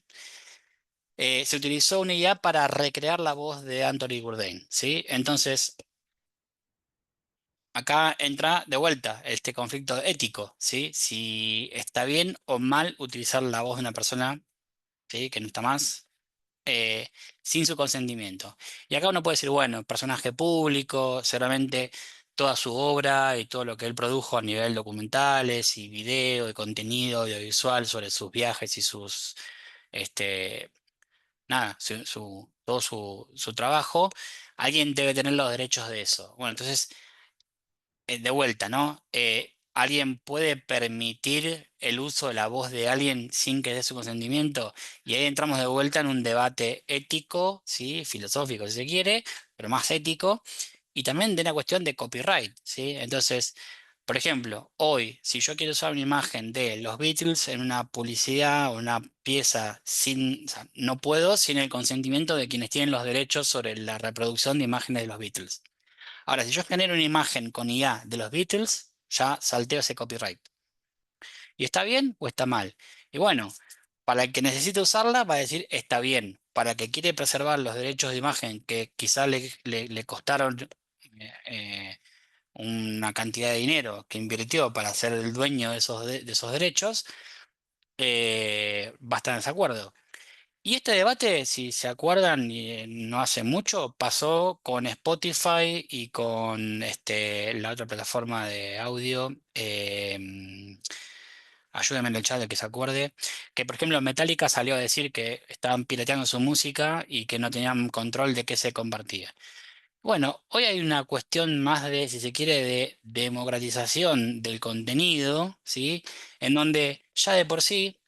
se utilizó una IA para recrear la voz de Anthony Bourdain, ¿sí? Entonces, acá entra de vuelta este conflicto ético, ¿sí? Si está bien o mal utilizar la voz de una persona, ¿sí? Que no está más, sin su consentimiento. Y acá uno puede decir, bueno, personaje público, seguramente toda su obra y todo lo que él produjo a nivel documentales y video y contenido audiovisual sobre sus viajes y sus, este, nada, todo su trabajo, alguien debe tener los derechos de eso. Bueno, entonces, de vuelta, ¿no? ¿Alguien puede permitir el uso de la voz de alguien sin que dé su consentimiento? Y ahí entramos de vuelta en un debate ético, ¿sí? Filosófico, si se quiere, pero más ético, y también de una cuestión de copyright, ¿sí? Entonces, por ejemplo, hoy, si yo quiero usar una imagen de los Beatles en una publicidad o una pieza sin, o sea, no puedo sin el consentimiento de quienes tienen los derechos sobre la reproducción de imágenes de los Beatles. Ahora, si yo genero una imagen con IA de los Beatles, ya salteo ese copyright. ¿Y está bien o está mal? Y bueno, para el que necesite usarla va a decir está bien. Para el que quiere preservar los derechos de imagen que quizá le costaron una cantidad de dinero que invirtió para ser el dueño de esos derechos, va a estar en desacuerdo. Y este debate, si se acuerdan, no hace mucho, pasó con Spotify y con la otra plataforma de audio. Ayúdenme en el chat el que se acuerde. Que por ejemplo Metallica salió a decir que estaban pirateando su música y que no tenían control de qué se compartía. Bueno, hoy hay una cuestión más de, si se quiere, de democratización del contenido, ¿sí? En donde ya de por sí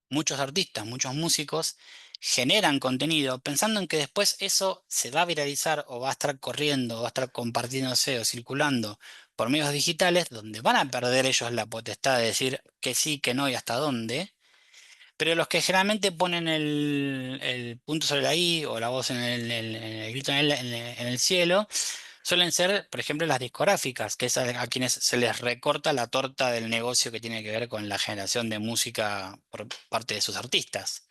muchos artistas, muchos músicos generan contenido pensando en que después eso se va a viralizar o va a estar corriendo, o va a estar compartiéndose o circulando por medios digitales donde van a perder ellos la potestad de decir que sí, que no y hasta dónde. Pero los que generalmente ponen el punto sobre la I o la voz en el grito en el cielo suelen ser, por ejemplo, las discográficas, que es a quienes se les recorta la torta del negocio que tiene que ver con la generación de música por parte de sus artistas.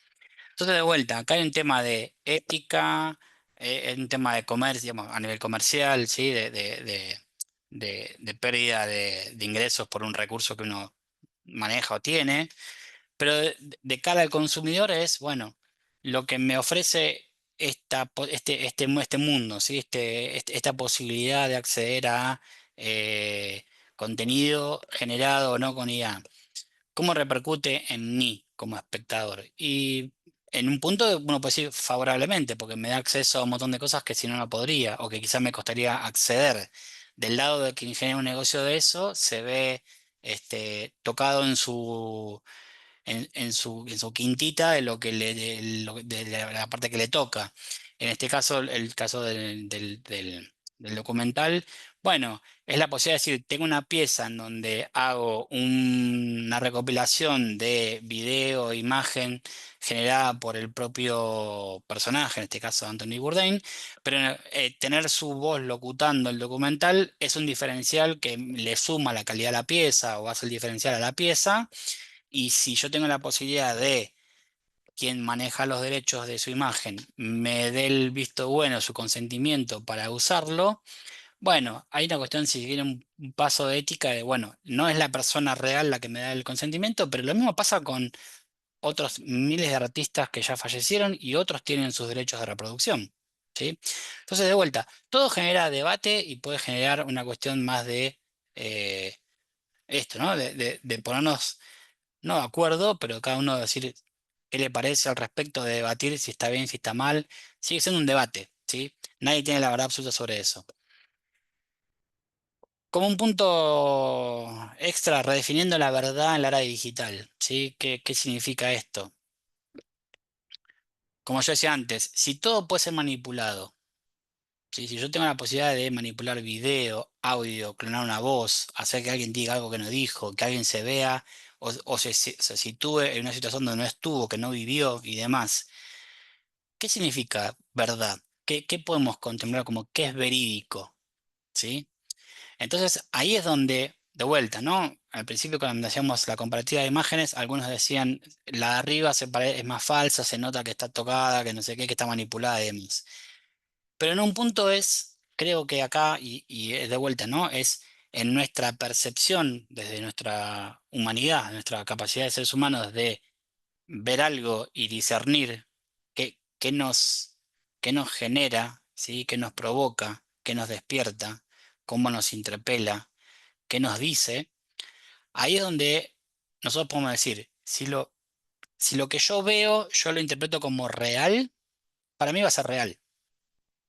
Entonces, de vuelta, acá hay un tema de ética, un tema de comercio, digamos, a nivel comercial, ¿sí? De pérdida de ingresos por un recurso que uno maneja o tiene. Pero de cara al consumidor es, bueno, lo que me ofrece este mundo, ¿sí? Esta posibilidad de acceder a contenido generado o no con IA. ¿Cómo repercute en mí como espectador? Y en un punto uno puede decir favorablemente, porque me da acceso a un montón de cosas que si no, no podría, o que quizás me costaría acceder. Del lado de quien genera un negocio de eso, se ve tocado en su quintita de lo que de la parte que le toca. En este caso, el caso del documental, bueno, es la posibilidad de decir, tengo una pieza en donde hago una recopilación de video, imagen generada por el propio personaje, en este caso Anthony Bourdain, pero tener su voz locutando el documental es un diferencial que le suma la calidad a la pieza o hace el diferencial a la pieza. Y si yo tengo la posibilidad de quien maneja los derechos de su imagen me dé el visto bueno, su consentimiento para usarlo, bueno, hay una cuestión, si viene un paso de ética de, bueno, no es la persona real la que me da el consentimiento, pero lo mismo pasa con otros miles de artistas que ya fallecieron y otros tienen sus derechos de reproducción. ¿Sí? Entonces, de vuelta, todo genera debate y puede generar una cuestión más de esto, ¿no? De ponernos no de acuerdo, pero cada uno decir qué le parece al respecto, de debatir si está bien, si está mal. Sigue siendo un debate, ¿sí? Nadie tiene la verdad absoluta sobre eso. Como un punto extra, redefiniendo la verdad en la era digital, ¿sí? ¿Qué significa esto? Como yo decía antes, si todo puede ser manipulado, ¿sí? Si yo tengo la posibilidad de manipular video, audio, clonar una voz, hacer que alguien diga algo que no dijo, que alguien se vea o se sitúe en una situación donde no estuvo, que no vivió y demás. ¿Qué significa verdad? ¿Qué podemos contemplar como qué es verídico? ¿Sí? Entonces ahí es donde, de vuelta, ¿no? Al principio cuando hacíamos la comparativa de imágenes, algunos decían la de arriba es más falsa, se nota que está tocada, que no sé qué, que está manipulada y demás. Pero en un punto es, creo que acá, y es de vuelta, ¿no? Es en nuestra percepción, desde nuestra humanidad, nuestra capacidad de seres humanos de ver algo y discernir qué qué nos genera, ¿sí? Qué nos provoca, qué nos despierta, cómo nos interpela, qué nos dice, ahí es donde nosotros podemos decir, si lo que yo veo, yo lo interpreto como real, para mí va a ser real.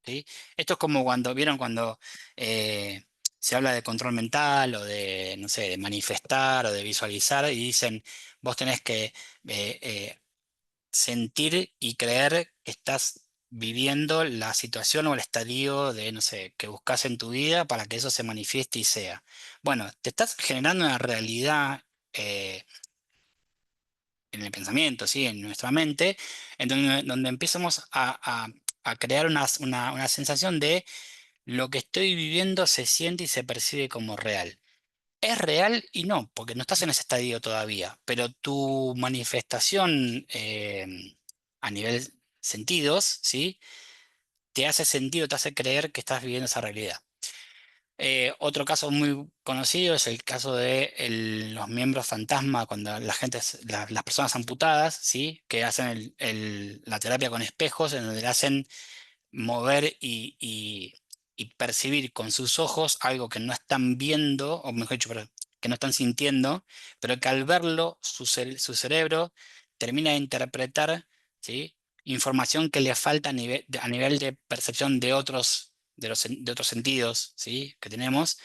¿Sí? Esto es como vieron cuando eh, se habla de control mental o de, no sé, de manifestar o de visualizar y dicen, vos tenés que sentir y creer que estás viviendo la situación o el estadio de, no sé, que buscas en tu vida para que eso se manifieste y sea. Bueno, te estás generando una realidad en el pensamiento, ¿sí? En nuestra mente, en donde empezamos a crear una sensación de lo que estoy viviendo se siente y se percibe como real. Es real y no, porque no estás en ese estadio todavía, pero tu manifestación a nivel sentidos, ¿sí? Te hace sentido, te hace creer que estás viviendo esa realidad. Otro caso muy conocido es el caso de los miembros fantasma, cuando la gente, las personas amputadas, ¿sí? Que hacen la terapia con espejos, en donde le hacen mover y percibir con sus ojos algo que no están viendo, o mejor dicho, que no están sintiendo, pero que al verlo su cerebro termina de interpretar, ¿sí? Información que le falta a nivel de percepción de de otros sentidos, ¿sí? Que tenemos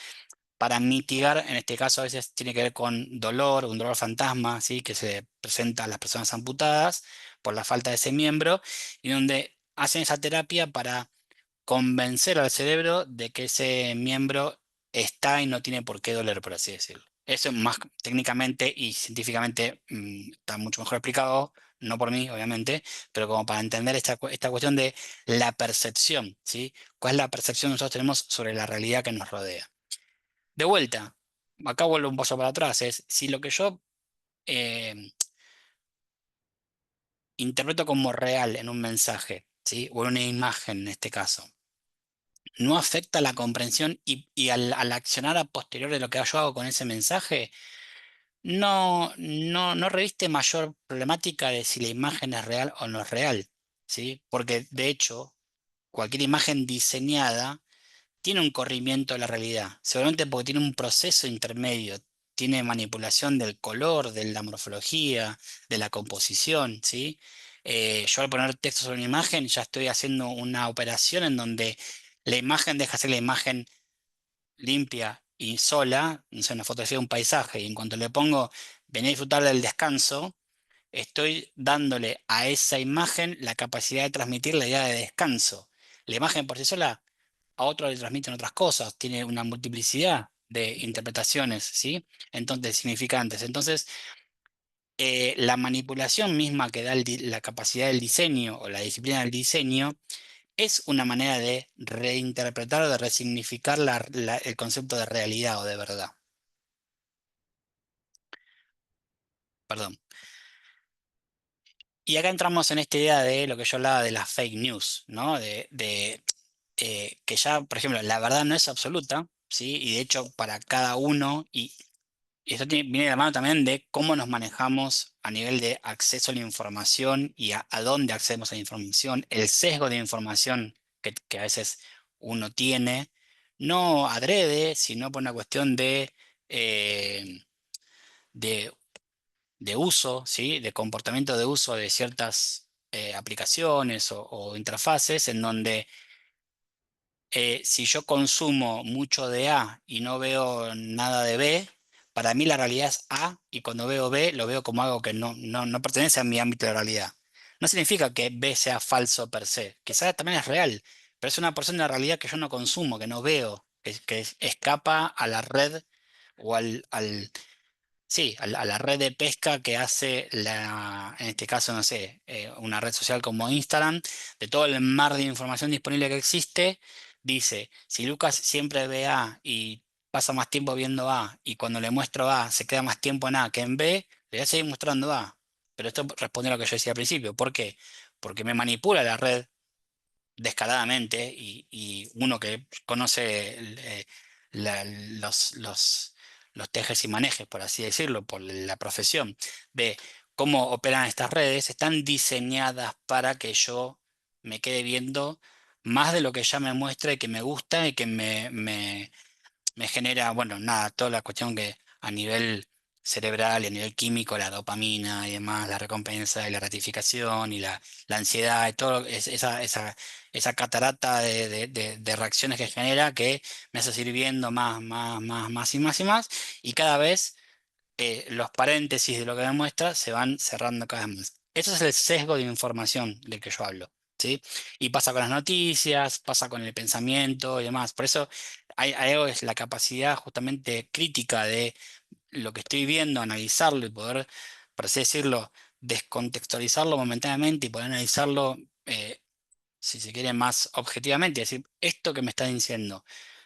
para mitigar. En este caso a veces tiene que ver con dolor, un dolor fantasma, ¿sí? Que se presenta a las personas amputadas por la falta de ese miembro, y donde hacen esa terapia para convencer al cerebro de que ese miembro está y no tiene por qué doler, por así decirlo. Eso más técnicamente y científicamente está mucho mejor explicado, no por mí, obviamente, pero como para entender esta cuestión de la percepción, ¿sí? ¿Cuál es la percepción que nosotros tenemos sobre la realidad que nos rodea? De vuelta, acá vuelvo un paso para atrás, es si lo que yo eh, interpreto como real en un mensaje, ¿sí? O en una imagen en este caso, no afecta la comprensión y al accionar a posterior de lo que yo hago con ese mensaje, no reviste mayor problemática de si la imagen es real o no es real, ¿sí? Porque de hecho, cualquier imagen diseñada tiene un corrimiento de la realidad, seguramente porque tiene un proceso intermedio, tiene manipulación del color, de la morfología, de la composición, ¿sí? Yo al poner texto sobre una imagen ya estoy haciendo una operación en donde la imagen deja de ser la imagen limpia y sola, no sé, una fotografía de un paisaje, y en cuanto le pongo venir a disfrutar del descanso, estoy dándole a esa imagen la capacidad de transmitir la idea de descanso. La imagen por sí sola a otros le transmiten otras cosas, tiene una multiplicidad de interpretaciones, ¿sí? Entonces, significantes. Entonces, la manipulación misma que da la capacidad del diseño o la disciplina del diseño es una manera de reinterpretar o de resignificar el concepto de realidad o de verdad. Perdón. Y acá entramos en esta idea de lo que yo hablaba de las fake news, ¿no? Que ya, por ejemplo, la verdad no es absoluta, ¿sí? Y de hecho, para cada uno, y esto viene de la mano también de cómo nos manejamos a nivel de acceso a la información y a dónde accedemos a la información, el sesgo de información que a veces uno tiene, no adrede, sino por una cuestión eh, de, de uso, ¿sí? De comportamiento de uso de ciertas aplicaciones o interfaces en donde si yo consumo mucho de A y no veo nada de B, para mí la realidad es A, y cuando veo B lo veo como algo que no pertenece a mi ámbito de realidad. No significa que B sea falso per se, quizás también es real, pero es una porción de la realidad que yo no consumo, que no veo, que escapa a la red o sí, a la red de pesca que hace en este caso, no sé, una red social como Instagram, de todo el mar de información disponible que existe, dice, si Lucas siempre ve A y pasa más tiempo viendo A, y cuando le muestro A se queda más tiempo en A que en B, le voy a seguir mostrando A. Pero esto responde a lo que yo decía al principio. ¿Por qué? Porque me manipula la red descaradamente, y uno que conoce los tejes y manejes, por así decirlo, por la profesión, de cómo operan estas redes, están diseñadas para que yo me quede viendo más de lo que ya me muestra y que me gusta y que me genera, bueno, nada, toda la cuestión que a nivel cerebral y a nivel químico, la dopamina y demás, la recompensa y la gratificación y la ansiedad y todo, esa catarata de reacciones que genera que me hace seguir viendo más y más y más, y cada vez los paréntesis de lo que me muestra se van cerrando cada vez más. Eso es el sesgo de información del que yo hablo, ¿sí? Y pasa con las noticias, pasa con el pensamiento y demás. Por eso hay algo, es la capacidad justamente crítica de lo que estoy viendo, analizarlo y poder, por así decirlo, descontextualizarlo momentáneamente y poder analizarlo, si se quiere, más objetivamente. Es decir, esto que me está diciendo,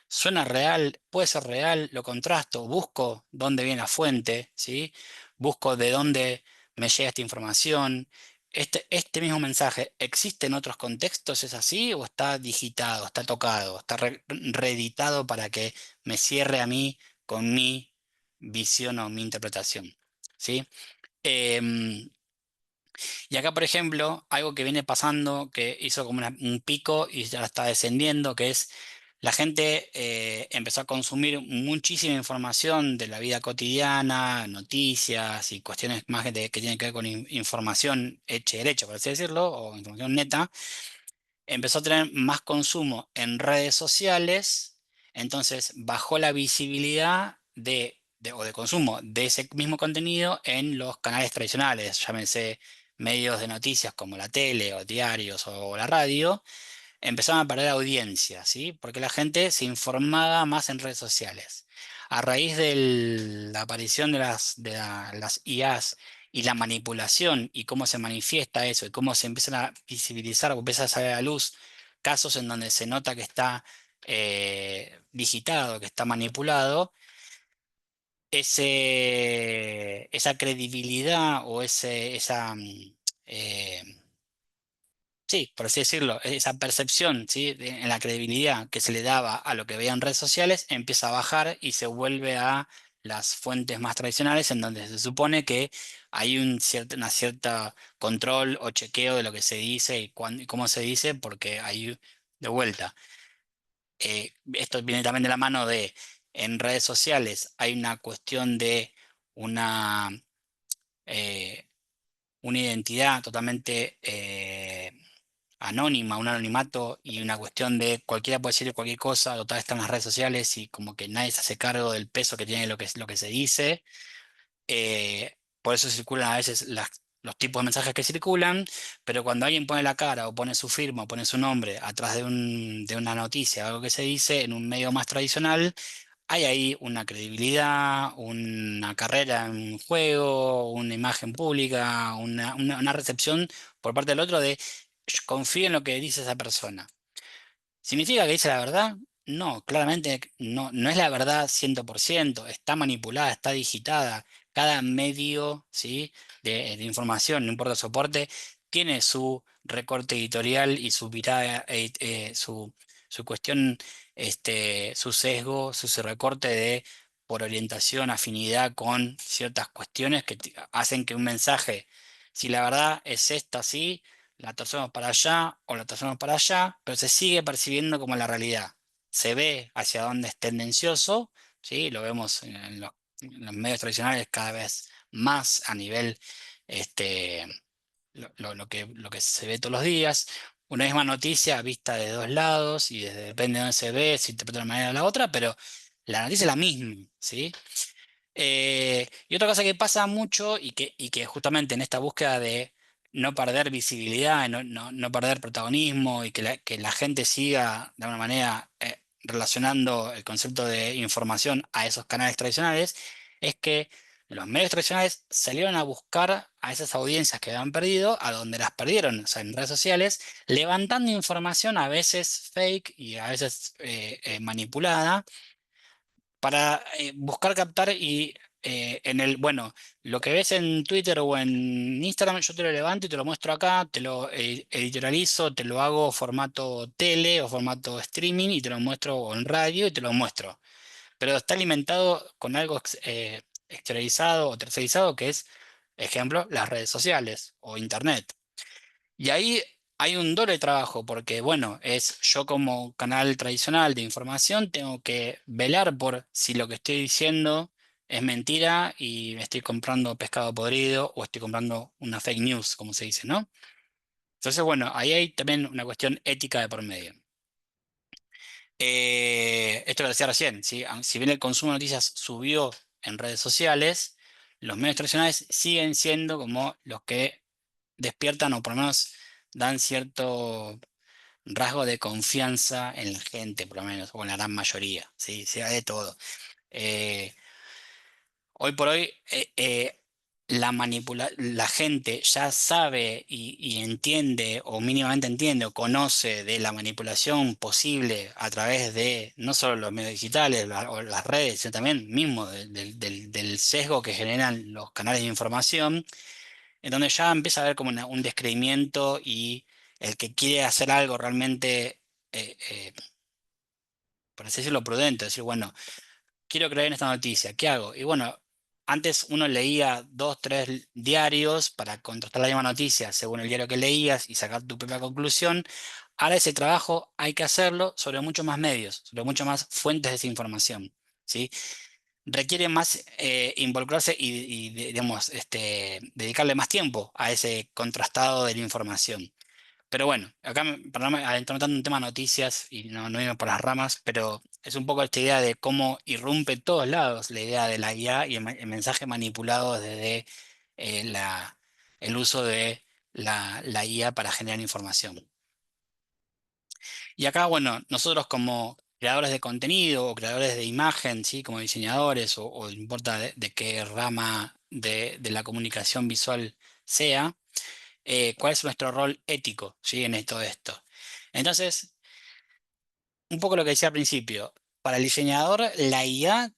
¿suena real? ¿Puede ser real? Lo contrasto, busco dónde viene la fuente, ¿sí? Busco de dónde me llega esta información. Este mismo mensaje, ¿existe en otros contextos? ¿Es así? ¿O está digitado, está tocado, está reeditado para que me cierre a mí con mi visión o mi interpretación? ¿Sí? Em, y acá, por ejemplo, algo que viene pasando, que hizo como un pico y ya está descendiendo, que es la gente empezó a consumir muchísima información de la vida cotidiana, noticias y cuestiones más que tienen que ver con información hecha y derecha, por así decirlo, o información neta. Empezó a tener más consumo en redes sociales, entonces bajó la visibilidad o de consumo de ese mismo contenido en los canales tradicionales, llámense medios de noticias como la tele o diarios o la radio. Empezaron a perder audiencia, ¿sí? Porque la gente se informaba más en redes sociales. A raíz de la aparición las IAs y la manipulación y cómo se manifiesta eso y cómo se empiezan a visibilizar o empieza a salir a la luz casos en donde se nota que está digitado, que está manipulado, esa credibilidad o eh, sí, por así decirlo, esa percepción, ¿sí? En la credibilidad que se le daba a lo que veía en redes sociales empieza a bajar y se vuelve a las fuentes más tradicionales en donde se supone que hay una cierta control o chequeo de lo que se dice y, y cómo se dice, porque hay, de vuelta, esto viene también de la mano de, en redes sociales hay una cuestión de una, eh, una identidad totalmente anónima, un anonimato y una cuestión de cualquiera puede decir cualquier cosa, total está en las redes sociales y como que nadie se hace cargo del peso que tiene lo que se dice. Por eso circulan a veces los tipos de mensajes que circulan, pero cuando alguien pone la cara o pone su firma o pone su nombre atrás de una noticia, algo que se dice en un medio más tradicional, hay ahí una credibilidad, una carrera en un juego, una imagen pública, una recepción por parte del otro de "Yo confío en lo que dice esa persona". ¿Significa que dice la verdad? No, claramente no, no es la verdad 100%, está manipulada, está digitada. Cada medio, ¿sí? de información, no importa el soporte, tiene su recorte editorial y su mirada, su cuestión, su sesgo, su recorte por orientación, afinidad con ciertas cuestiones que hacen que un mensaje, si la verdad es esta, sí, la torcemos para allá o la torcemos para allá, pero se sigue percibiendo como la realidad. Se ve hacia dónde es tendencioso, ¿sí? Lo vemos en los medios tradicionales cada vez más a nivel, este, lo que se ve todos los días. Una misma noticia vista de dos lados y depende de dónde se ve, se interpreta de una manera o la otra, pero la noticia es la misma, ¿sí? Y otra cosa que pasa mucho y que justamente en esta búsqueda de no perder visibilidad, no perder protagonismo y que la gente siga de alguna manera relacionando el concepto de información a esos canales tradicionales, es que los medios tradicionales salieron a buscar a esas audiencias que habían perdido, a donde las perdieron, o sea, en redes sociales, levantando información a veces fake y a veces manipulada para buscar captar y bueno, lo que ves en Twitter o en Instagram, yo te lo levanto y te lo muestro acá, te lo editorializo, te lo hago formato tele o formato streaming y te lo muestro o en radio y te lo muestro. Pero está alimentado con algo exteriorizado o tercerizado que es, ejemplo, las redes sociales o internet. Y ahí hay un doble trabajo porque, bueno, es yo como canal tradicional de información tengo que velar por si lo que estoy diciendo es mentira y estoy comprando pescado podrido o estoy comprando una fake news, como se dice, ¿no? Entonces, bueno, ahí hay también una cuestión ética de por medio. Esto lo decía recién, ¿sí? Si bien el consumo de noticias subió en redes sociales, los medios tradicionales siguen siendo como los que despiertan o por lo menos dan cierto rasgo de confianza en la gente, por lo menos, o en la gran mayoría, ¿sí? Se da de todo. Eh, Hoy por hoy, la gente ya sabe y entiende, o mínimamente entiende, o conoce de la manipulación posible a través de no solo los medios digitales o las redes, sino también mismo del sesgo que generan los canales de información, en donde ya empieza a haber como un descreimiento y el que quiere hacer algo realmente, por así decirlo, prudente, decir, bueno, quiero creer en esta noticia, ¿qué hago? Y bueno, antes uno leía dos, tres diarios para contrastar la misma noticia según el diario que leías y sacar tu propia conclusión. Ahora ese trabajo hay que hacerlo sobre muchos más medios, sobre muchas más fuentes de esa información, ¿sí? Requiere más involucrarse digamos, dedicarle más tiempo a ese contrastado de la información. Pero bueno, acá para no adentrarme tanto en tema noticias y no irme por las ramas, pero es un poco esta idea de cómo irrumpe en todos lados la idea de la IA y el mensaje manipulado desde el uso de la IA para generar información. Y acá, bueno, nosotros como creadores de contenido o creadores de imagen, ¿sí? Como diseñadores o no importa de qué rama de la comunicación visual sea, cuál es nuestro rol ético, ¿sí? En todo esto. Entonces, un poco lo que decía al principio, para el diseñador la IA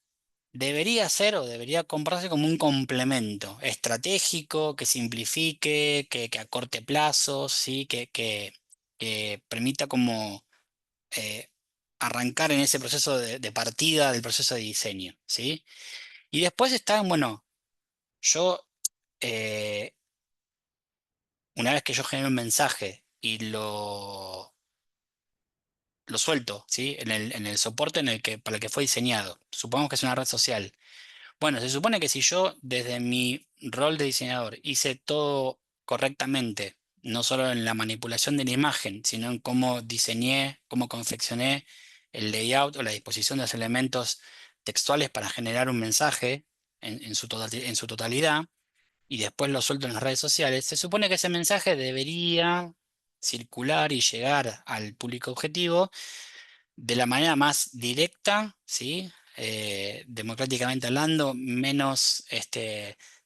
debería ser o debería comprarse como un complemento estratégico que simplifique, que acorte plazos, ¿sí? Que permita como eh, arrancar en ese proceso de partida del proceso de diseño, ¿sí? Y después está, bueno, yo, eh, una vez que yo genero un mensaje y lo suelto, ¿sí? En el soporte para el que fue diseñado. Supongamos que es una red social. Bueno, se supone que si yo desde mi rol de diseñador hice todo correctamente, no solo en la manipulación de la imagen, sino en cómo diseñé, cómo confeccioné el layout o la disposición de los elementos textuales para generar un mensaje en su totalidad, y después lo suelto en las redes sociales, se supone que ese mensaje debería circular y llegar al público objetivo de la manera más directa, ¿sí? Democráticamente hablando, menos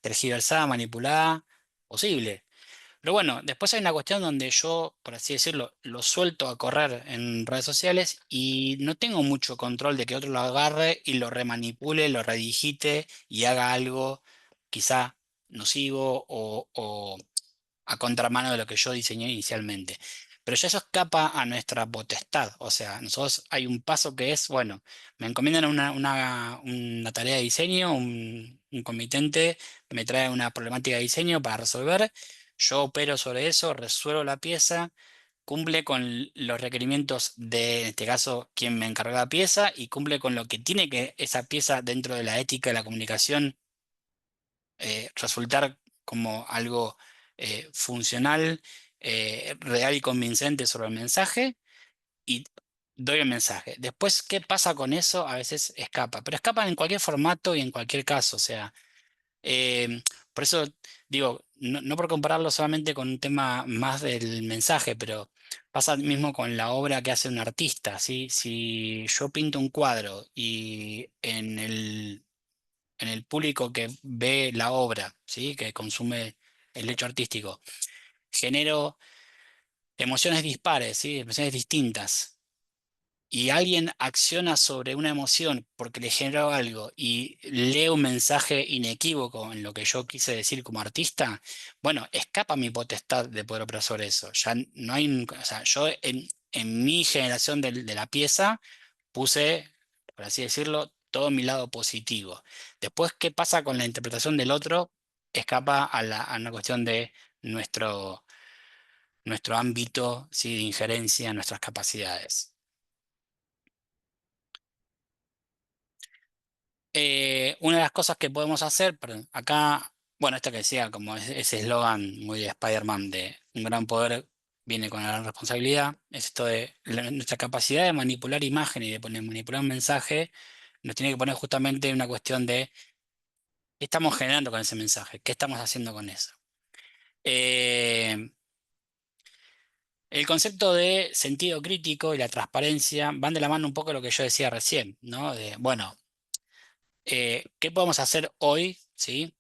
tergiversada, manipulada posible. Pero bueno, después hay una cuestión donde yo, por así decirlo, lo suelto a correr en redes sociales y no tengo mucho control de que otro lo agarre y lo remanipule, lo redigite y haga algo quizá nocivo o a contramano de lo que yo diseñé inicialmente. Pero ya eso escapa a nuestra potestad. O sea, nosotros hay un paso que es, bueno, me encomiendan una tarea de diseño, un comitente me trae una problemática de diseño para resolver, yo opero sobre eso, resuelvo la pieza, cumple con los requerimientos de, en este caso, quien me encargó la pieza y cumple con lo que tiene que esa pieza dentro de la ética de la comunicación resultar como algo funcional, real y convincente sobre el mensaje y doy el mensaje. Después, ¿qué pasa con eso? A veces escapa, pero escapa en cualquier formato y en cualquier caso. O sea, eh, por eso digo, no por compararlo solamente con un tema más del mensaje, pero pasa mismo con la obra que hace un artista, ¿sí? Si yo pinto un cuadro y en el público que ve la obra, ¿sí? Que consume el hecho artístico, genero emociones dispares, ¿sí? Emociones distintas. Y alguien acciona sobre una emoción porque le generó algo y lee un mensaje inequívoco en lo que yo quise decir como artista, bueno, escapa mi potestad de poder operar sobre eso. Ya no hay, o sea, yo en mi generación de la pieza puse, por así decirlo, todo mi lado positivo. Después, ¿qué pasa con la interpretación del otro? Escapa a una cuestión de nuestro, nuestro ámbito, ¿sí?, de injerencia en nuestras capacidades. Una de las cosas que podemos hacer, perdón, acá, bueno, esto que decía, como ese eslogan muy de Spider-Man de un gran poder viene con una gran responsabilidad, es esto de nuestra capacidad de manipular imagen y de manipular un mensaje, nos tiene que poner justamente en una cuestión de qué estamos generando con ese mensaje, qué estamos haciendo con eso. El concepto de sentido crítico y la transparencia van de la mano un poco de lo que yo decía recién, ¿no? De, bueno, ¿qué podemos hacer hoy, ¿sí?,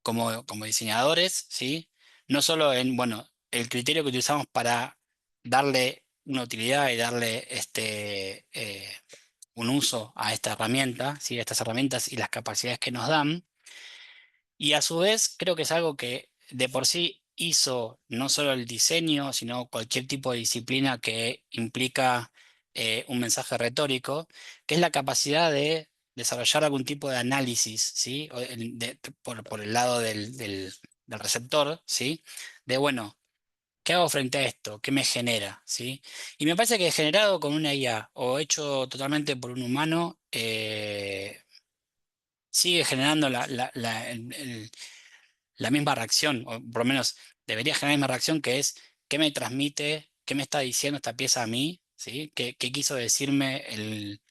como diseñadores, ¿sí? No solo en, bueno, el criterio que utilizamos para darle una utilidad y darle un uso a esta herramienta, ¿sí?, a estas herramientas y las capacidades que nos dan. Y a su vez, creo que es algo que de por sí hizo no solo el diseño, sino cualquier tipo de disciplina que implica un mensaje retórico, que es la capacidad de desarrollar algún tipo de análisis, ¿sí? Por el lado del receptor, ¿sí? De, bueno, ¿qué hago frente a esto? ¿Qué me genera? ¿Sí? Y me parece que generado con una IA o hecho totalmente por un humano, sigue generando la misma reacción, o por lo menos debería generar la misma reacción, que es qué me transmite, qué me está diciendo esta pieza a mí, ¿sí? ¿Qué quiso decirme el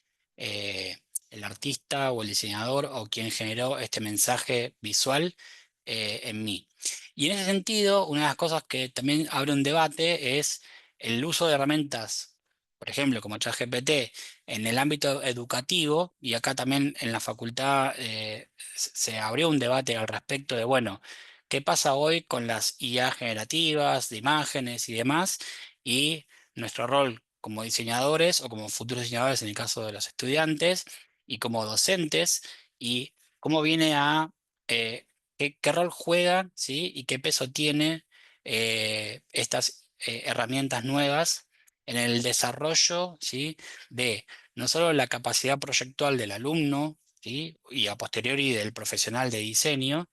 artista o el diseñador o quien generó este mensaje visual en mí? Y en ese sentido, una de las cosas que también abre un debate es el uso de herramientas, por ejemplo, como ChatGPT, en el ámbito educativo, y acá también en la facultad se abrió un debate al respecto de, bueno, ¿qué pasa hoy con las IA generativas de imágenes y demás? Y nuestro rol como diseñadores o como futuros diseñadores en el caso de los estudiantes y como docentes, y cómo viene a, qué rol juega, ¿sí?, y qué peso tiene estas herramientas nuevas en el desarrollo, ¿sí?, de no solo la capacidad proyectual del alumno, ¿sí?, y a posteriori del profesional de diseño.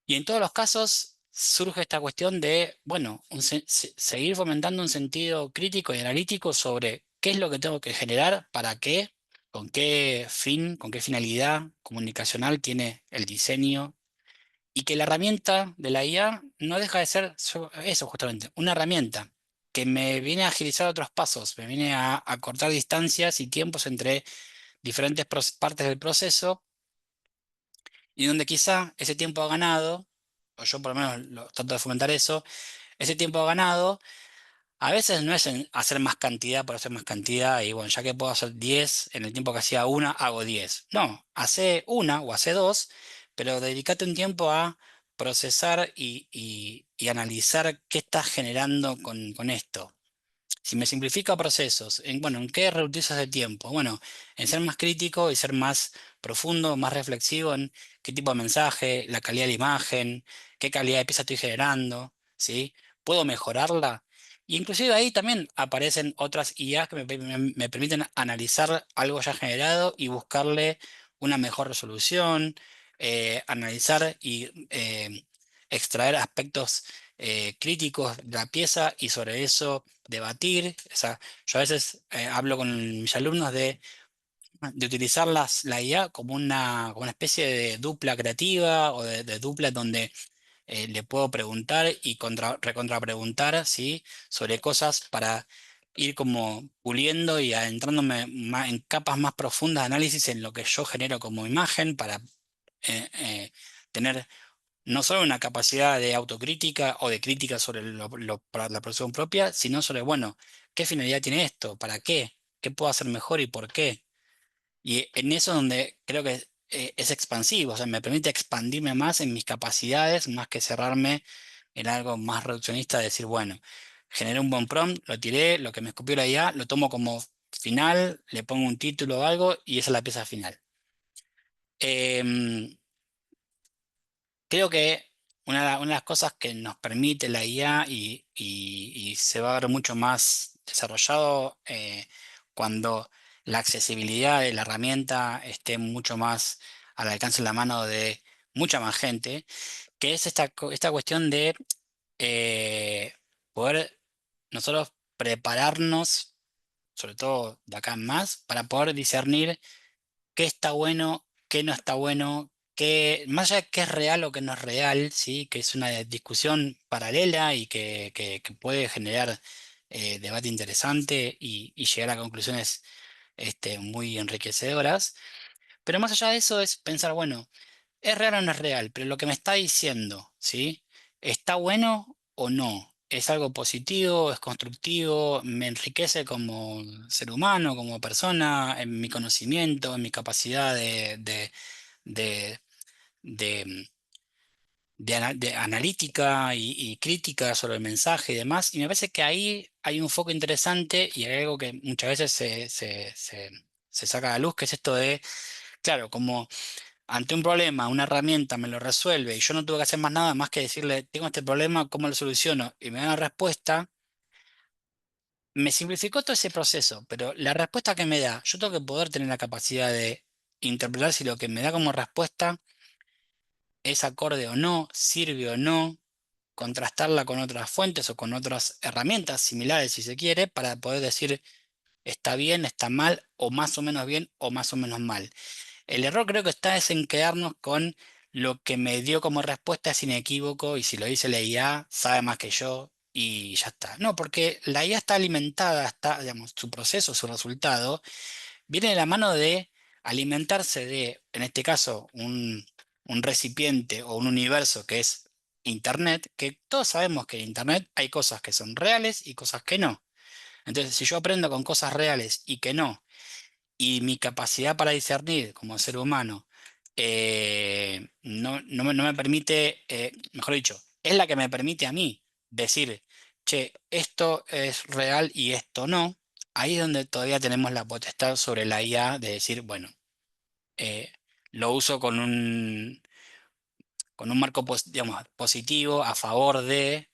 Y en todos los casos surge esta cuestión de, bueno, seguir fomentando un sentido crítico y analítico sobre qué es lo que tengo que generar, para qué, con qué fin, con qué finalidad comunicacional tiene el diseño, y que la herramienta de la IA no deja de ser eso justamente, una herramienta que me viene a agilizar otros pasos, me viene a cortar distancias y tiempos entre diferentes partes del proceso, y donde quizá ese tiempo ganado, o yo por lo menos trato de fomentar eso, ese tiempo ganado a veces no es en hacer más cantidad por hacer más cantidad y bueno, ya que puedo hacer 10 en el tiempo que hacía una, hago 10. No, hace una o hace dos, pero dedícate un tiempo a procesar y analizar qué estás generando con esto. Si me simplifica procesos, bueno, ¿en qué reutilizo ese tiempo? Bueno, en ser más crítico y ser más profundo, más reflexivo en qué tipo de mensaje, la calidad de la imagen, qué calidad de pieza estoy generando, ¿sí? ¿Puedo mejorarla? Y inclusive ahí también aparecen otras IAs que me permiten analizar algo ya generado y buscarle una mejor resolución, analizar y extraer aspectos críticos de la pieza y sobre eso debatir. O sea, yo a veces hablo con mis alumnos de utilizar la IA como una especie de dupla creativa o de dupla donde le puedo preguntar y recontrapreguntar, ¿sí?, sobre cosas para ir como puliendo y adentrándome en capas más profundas de análisis en lo que yo genero como imagen para tener no solo una capacidad de autocrítica o de crítica sobre para la producción propia, sino sobre, bueno, ¿qué finalidad tiene esto? ¿Para qué? ¿Qué puedo hacer mejor y por qué? Y en eso es donde creo que es expansivo, o sea, me permite expandirme más en mis capacidades, más que cerrarme en algo más reduccionista, de decir, bueno, generé un buen prompt, lo tiré, lo que me escupió la IA, lo tomo como final, le pongo un título o algo y esa es la pieza final. Em, Creo que una de las cosas que nos permite la IA y se va a ver mucho más desarrollado cuando la accesibilidad de la herramienta esté mucho más al alcance de la mano de mucha más gente, que es esta cuestión de poder nosotros prepararnos, sobre todo de acá en más, para poder discernir qué está bueno, qué no está bueno, qué, más allá de qué es real o qué no es real, ¿sí? Que es una discusión paralela y que puede generar debate interesante y llegar a conclusiones muy enriquecedoras. Pero más allá de eso es pensar, bueno, ¿es real o no es real? Pero lo que me está diciendo, ¿sí? ¿Está bueno o no? ¿Es algo positivo? ¿Es constructivo? ¿Me enriquece como ser humano, como persona, en mi conocimiento, en mi capacidad de, de, de analítica y crítica sobre el mensaje y demás? Y me parece que ahí hay un foco interesante y hay algo que muchas veces se saca a la luz, que es esto de, claro, como ante un problema, una herramienta me lo resuelve y yo no tuve que hacer más nada más que decirle, tengo este problema, ¿cómo lo soluciono? Y me da una respuesta, me simplificó todo ese proceso, pero la respuesta que me da, yo tengo que poder tener la capacidad de interpretar si lo que me da como respuesta es acorde o no, sirve o no, contrastarla con otras fuentes o con otras herramientas similares si se quiere, para poder decir está bien, está mal, o más o menos bien, o más o menos mal. El error creo que está es en quedarnos con lo que me dio como respuesta es inequívoco y si lo dice la IA sabe más que yo y ya está. No, porque la IA está alimentada, está, digamos, su proceso, su resultado, viene de la mano de alimentarse de, en este caso, un recipiente o un universo que es Internet, que todos sabemos que en Internet hay cosas que son reales y cosas que no. Entonces, si yo aprendo con cosas reales y que no, y mi capacidad para discernir como ser humano no me permite, mejor dicho, es la que me permite a mí decir, che, esto es real y esto no. Ahí es donde todavía tenemos la potestad sobre la IA de decir, bueno, eh, lo uso con un marco digamos, positivo a favor de,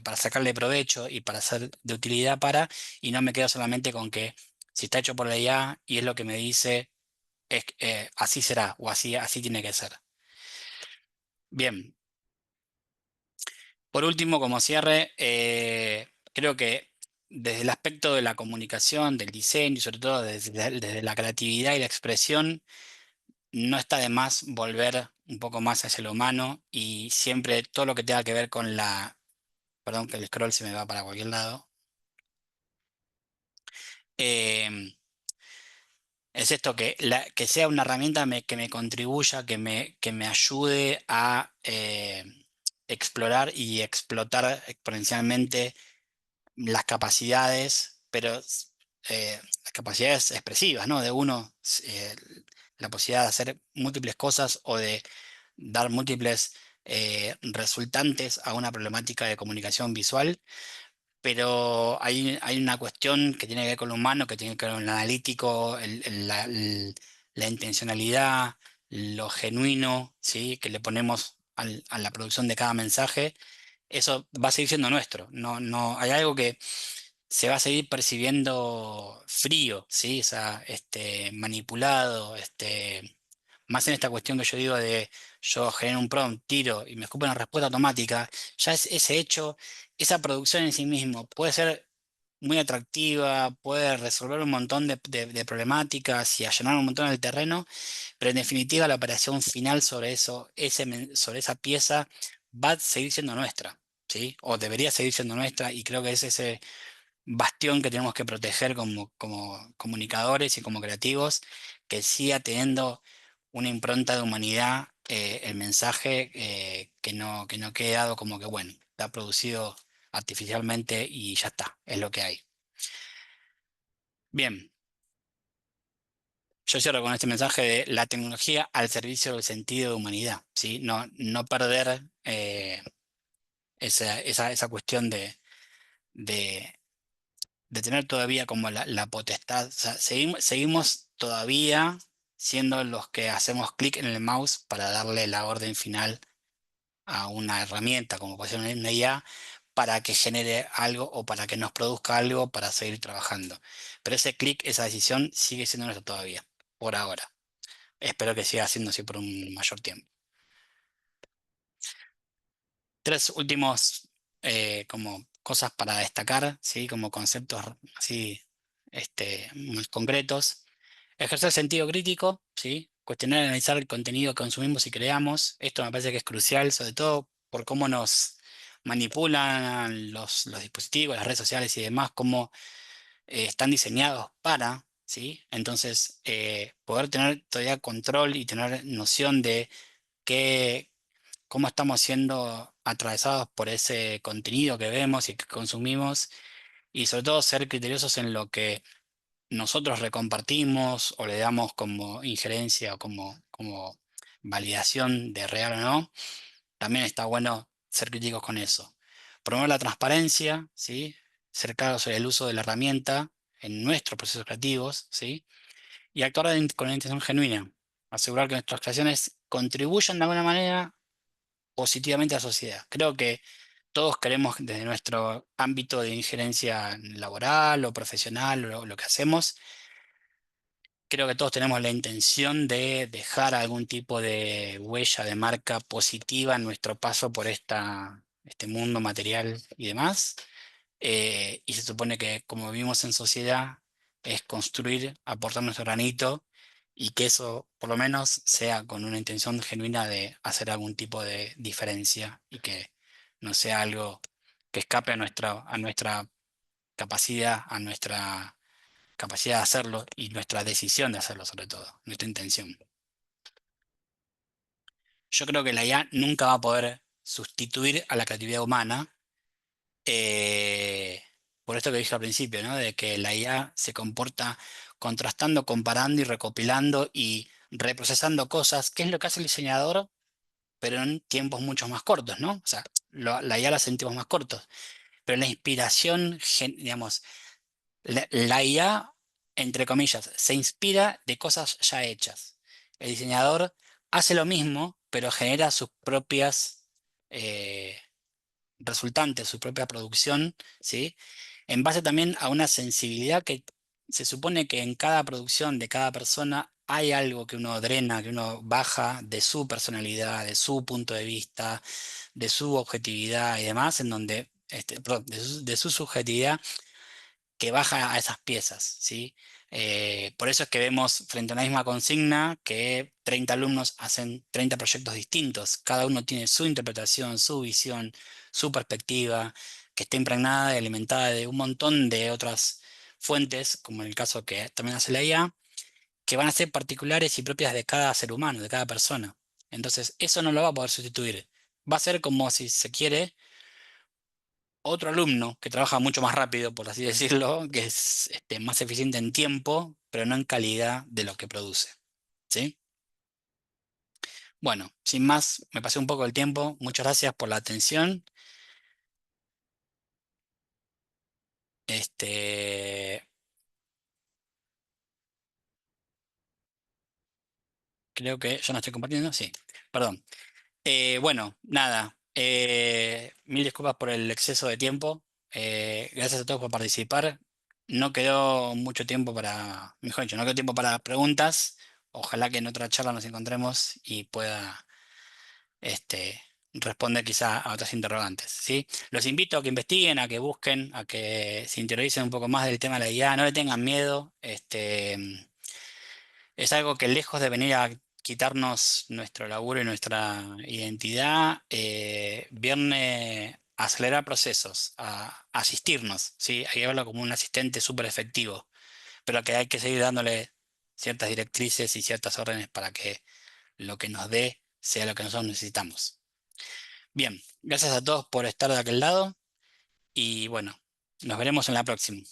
para sacarle provecho y para ser de utilidad para, y no me quedo solamente con que si está hecho por la IA y es lo que me dice, así será o así tiene que ser. Bien, por último, como cierre, creo que desde el aspecto de la comunicación, del diseño y sobre todo desde la creatividad y la expresión, no está de más volver un poco más hacia lo humano y siempre todo lo que tenga que ver con la... Perdón que el scroll se me va para cualquier lado. Em, es esto, que sea una herramienta que me contribuya, que me ayude a explorar y explotar exponencialmente las capacidades, pero las capacidades expresivas, ¿no? De uno, la posibilidad de hacer múltiples cosas o de dar múltiples resultantes a una problemática de comunicación visual, pero hay una cuestión que tiene que ver con lo humano, que tiene que ver con lo analítico, la intencionalidad, lo genuino, ¿sí? Que le ponemos a la producción de cada mensaje. Eso va a seguir siendo nuestro. No, no, hay algo que se va a seguir percibiendo frío, ¿sí? O sea, manipulado, más en esta cuestión que yo digo de yo genero un prompt, tiro y me escupe una respuesta automática, ya es ese hecho, esa producción en sí mismo puede ser muy atractiva, puede resolver un montón de problemáticas y allanar un montón el terreno, pero en definitiva la operación final sobre eso, sobre esa pieza va a seguir siendo nuestra, ¿sí? O debería seguir siendo nuestra y creo que es ese bastión que tenemos que proteger como comunicadores y como creativos, que siga teniendo una impronta de humanidad, el mensaje, que no quede dado como que, bueno, está producido artificialmente y ya está, es lo que hay. Bien, yo cierro con este mensaje de la tecnología al servicio del sentido de humanidad, ¿sí? No perder esa cuestión de de tener todavía como la potestad. O sea, seguimos todavía siendo los que hacemos clic en el mouse para darle la orden final a una herramienta, como puede ser una IA, para que genere algo o para que nos produzca algo para seguir trabajando. Pero ese clic, esa decisión sigue siendo nuestra todavía, por ahora. Espero que siga siendo así por un mayor tiempo. Tres últimos como cosas para destacar, ¿sí? Como conceptos así muy concretos. Ejercer sentido crítico, ¿sí? Cuestionar y analizar el contenido que consumimos y creamos. Esto me parece que es crucial, sobre todo por cómo nos manipulan los dispositivos, las redes sociales y demás, cómo están diseñados para, ¿sí? Entonces, poder tener todavía control y tener noción de qué, cómo estamos siendo atravesados por ese contenido que vemos y que consumimos, y sobre todo ser criteriosos en lo que nosotros recompartimos o le damos como injerencia o como validación de real o no. También está bueno ser críticos con eso. Promover la transparencia, ¿sí? Ser claros sobre el uso de la herramienta en nuestros procesos creativos, ¿sí? Y actuar con la intención genuina. Asegurar que nuestras creaciones contribuyan de alguna manera positivamente a la sociedad. Creo que todos queremos desde nuestro ámbito de injerencia laboral o profesional o lo que hacemos, creo que todos tenemos la intención de dejar algún tipo de huella de marca positiva en nuestro paso por este mundo material y demás. Y se supone que como vivimos en sociedad es construir, aportar nuestro granito y que eso por lo menos sea con una intención genuina de hacer algún tipo de diferencia y que no sea algo que escape a nuestra capacidad, a nuestra capacidad de hacerlo y nuestra decisión de hacerlo sobre todo, nuestra intención. Yo creo que la IA nunca va a poder sustituir a la creatividad humana, eh, por esto que dije al principio, ¿no? De que la IA se comporta contrastando, comparando y recopilando y reprocesando cosas, que es lo que hace el diseñador, pero en tiempos mucho más cortos, ¿no? O sea, la IA la sentimos más cortos, pero la inspiración, digamos, la IA, entre comillas, se inspira de cosas ya hechas. El diseñador hace lo mismo, pero genera sus propias eh, resultantes, su propia producción, ¿sí? En base también a una sensibilidad que se supone que en cada producción de cada persona hay algo que uno drena, que uno baja de su personalidad, de su punto de vista, de su objetividad y demás, en donde, perdón, de su subjetividad que baja a esas piezas, ¿sí? Por eso es que vemos frente a una misma consigna que 30 alumnos hacen 30 proyectos distintos. Cada uno tiene su interpretación, su visión, su perspectiva, que está impregnada y alimentada de un montón de otras fuentes, como en el caso que también hace la IA, que van a ser particulares y propias de cada ser humano, de cada persona. Entonces, eso no lo va a poder sustituir. Va a ser como si se quiere otro alumno que trabaja mucho más rápido, por así decirlo, que es más eficiente en tiempo, pero no en calidad de lo que produce. ¿Sí? Bueno, sin más, me pasé un poco el tiempo. Muchas gracias por la atención. Este, creo que yo no estoy compartiendo. Sí, perdón. Bueno, nada. Mil disculpas por el exceso de tiempo. Gracias a todos por participar. No quedó mucho tiempo mejor dicho, no quedó tiempo para preguntas. Ojalá que en otra charla nos encontremos y pueda este, responder quizá a otras interrogantes, ¿sí? Los invito a que investiguen, a que busquen, a que se interioricen un poco más del tema de la IA, no le tengan miedo. Es algo que lejos de venir a quitarnos nuestro laburo y nuestra identidad, viene a acelerar procesos, a asistirnos, ¿sí? Hay que verlo como un asistente súper efectivo, pero que hay que seguir dándole ciertas directrices y ciertas órdenes para que lo que nos dé sea lo que nosotros necesitamos. Bien, gracias a todos por estar de aquel lado y bueno, nos veremos en la próxima.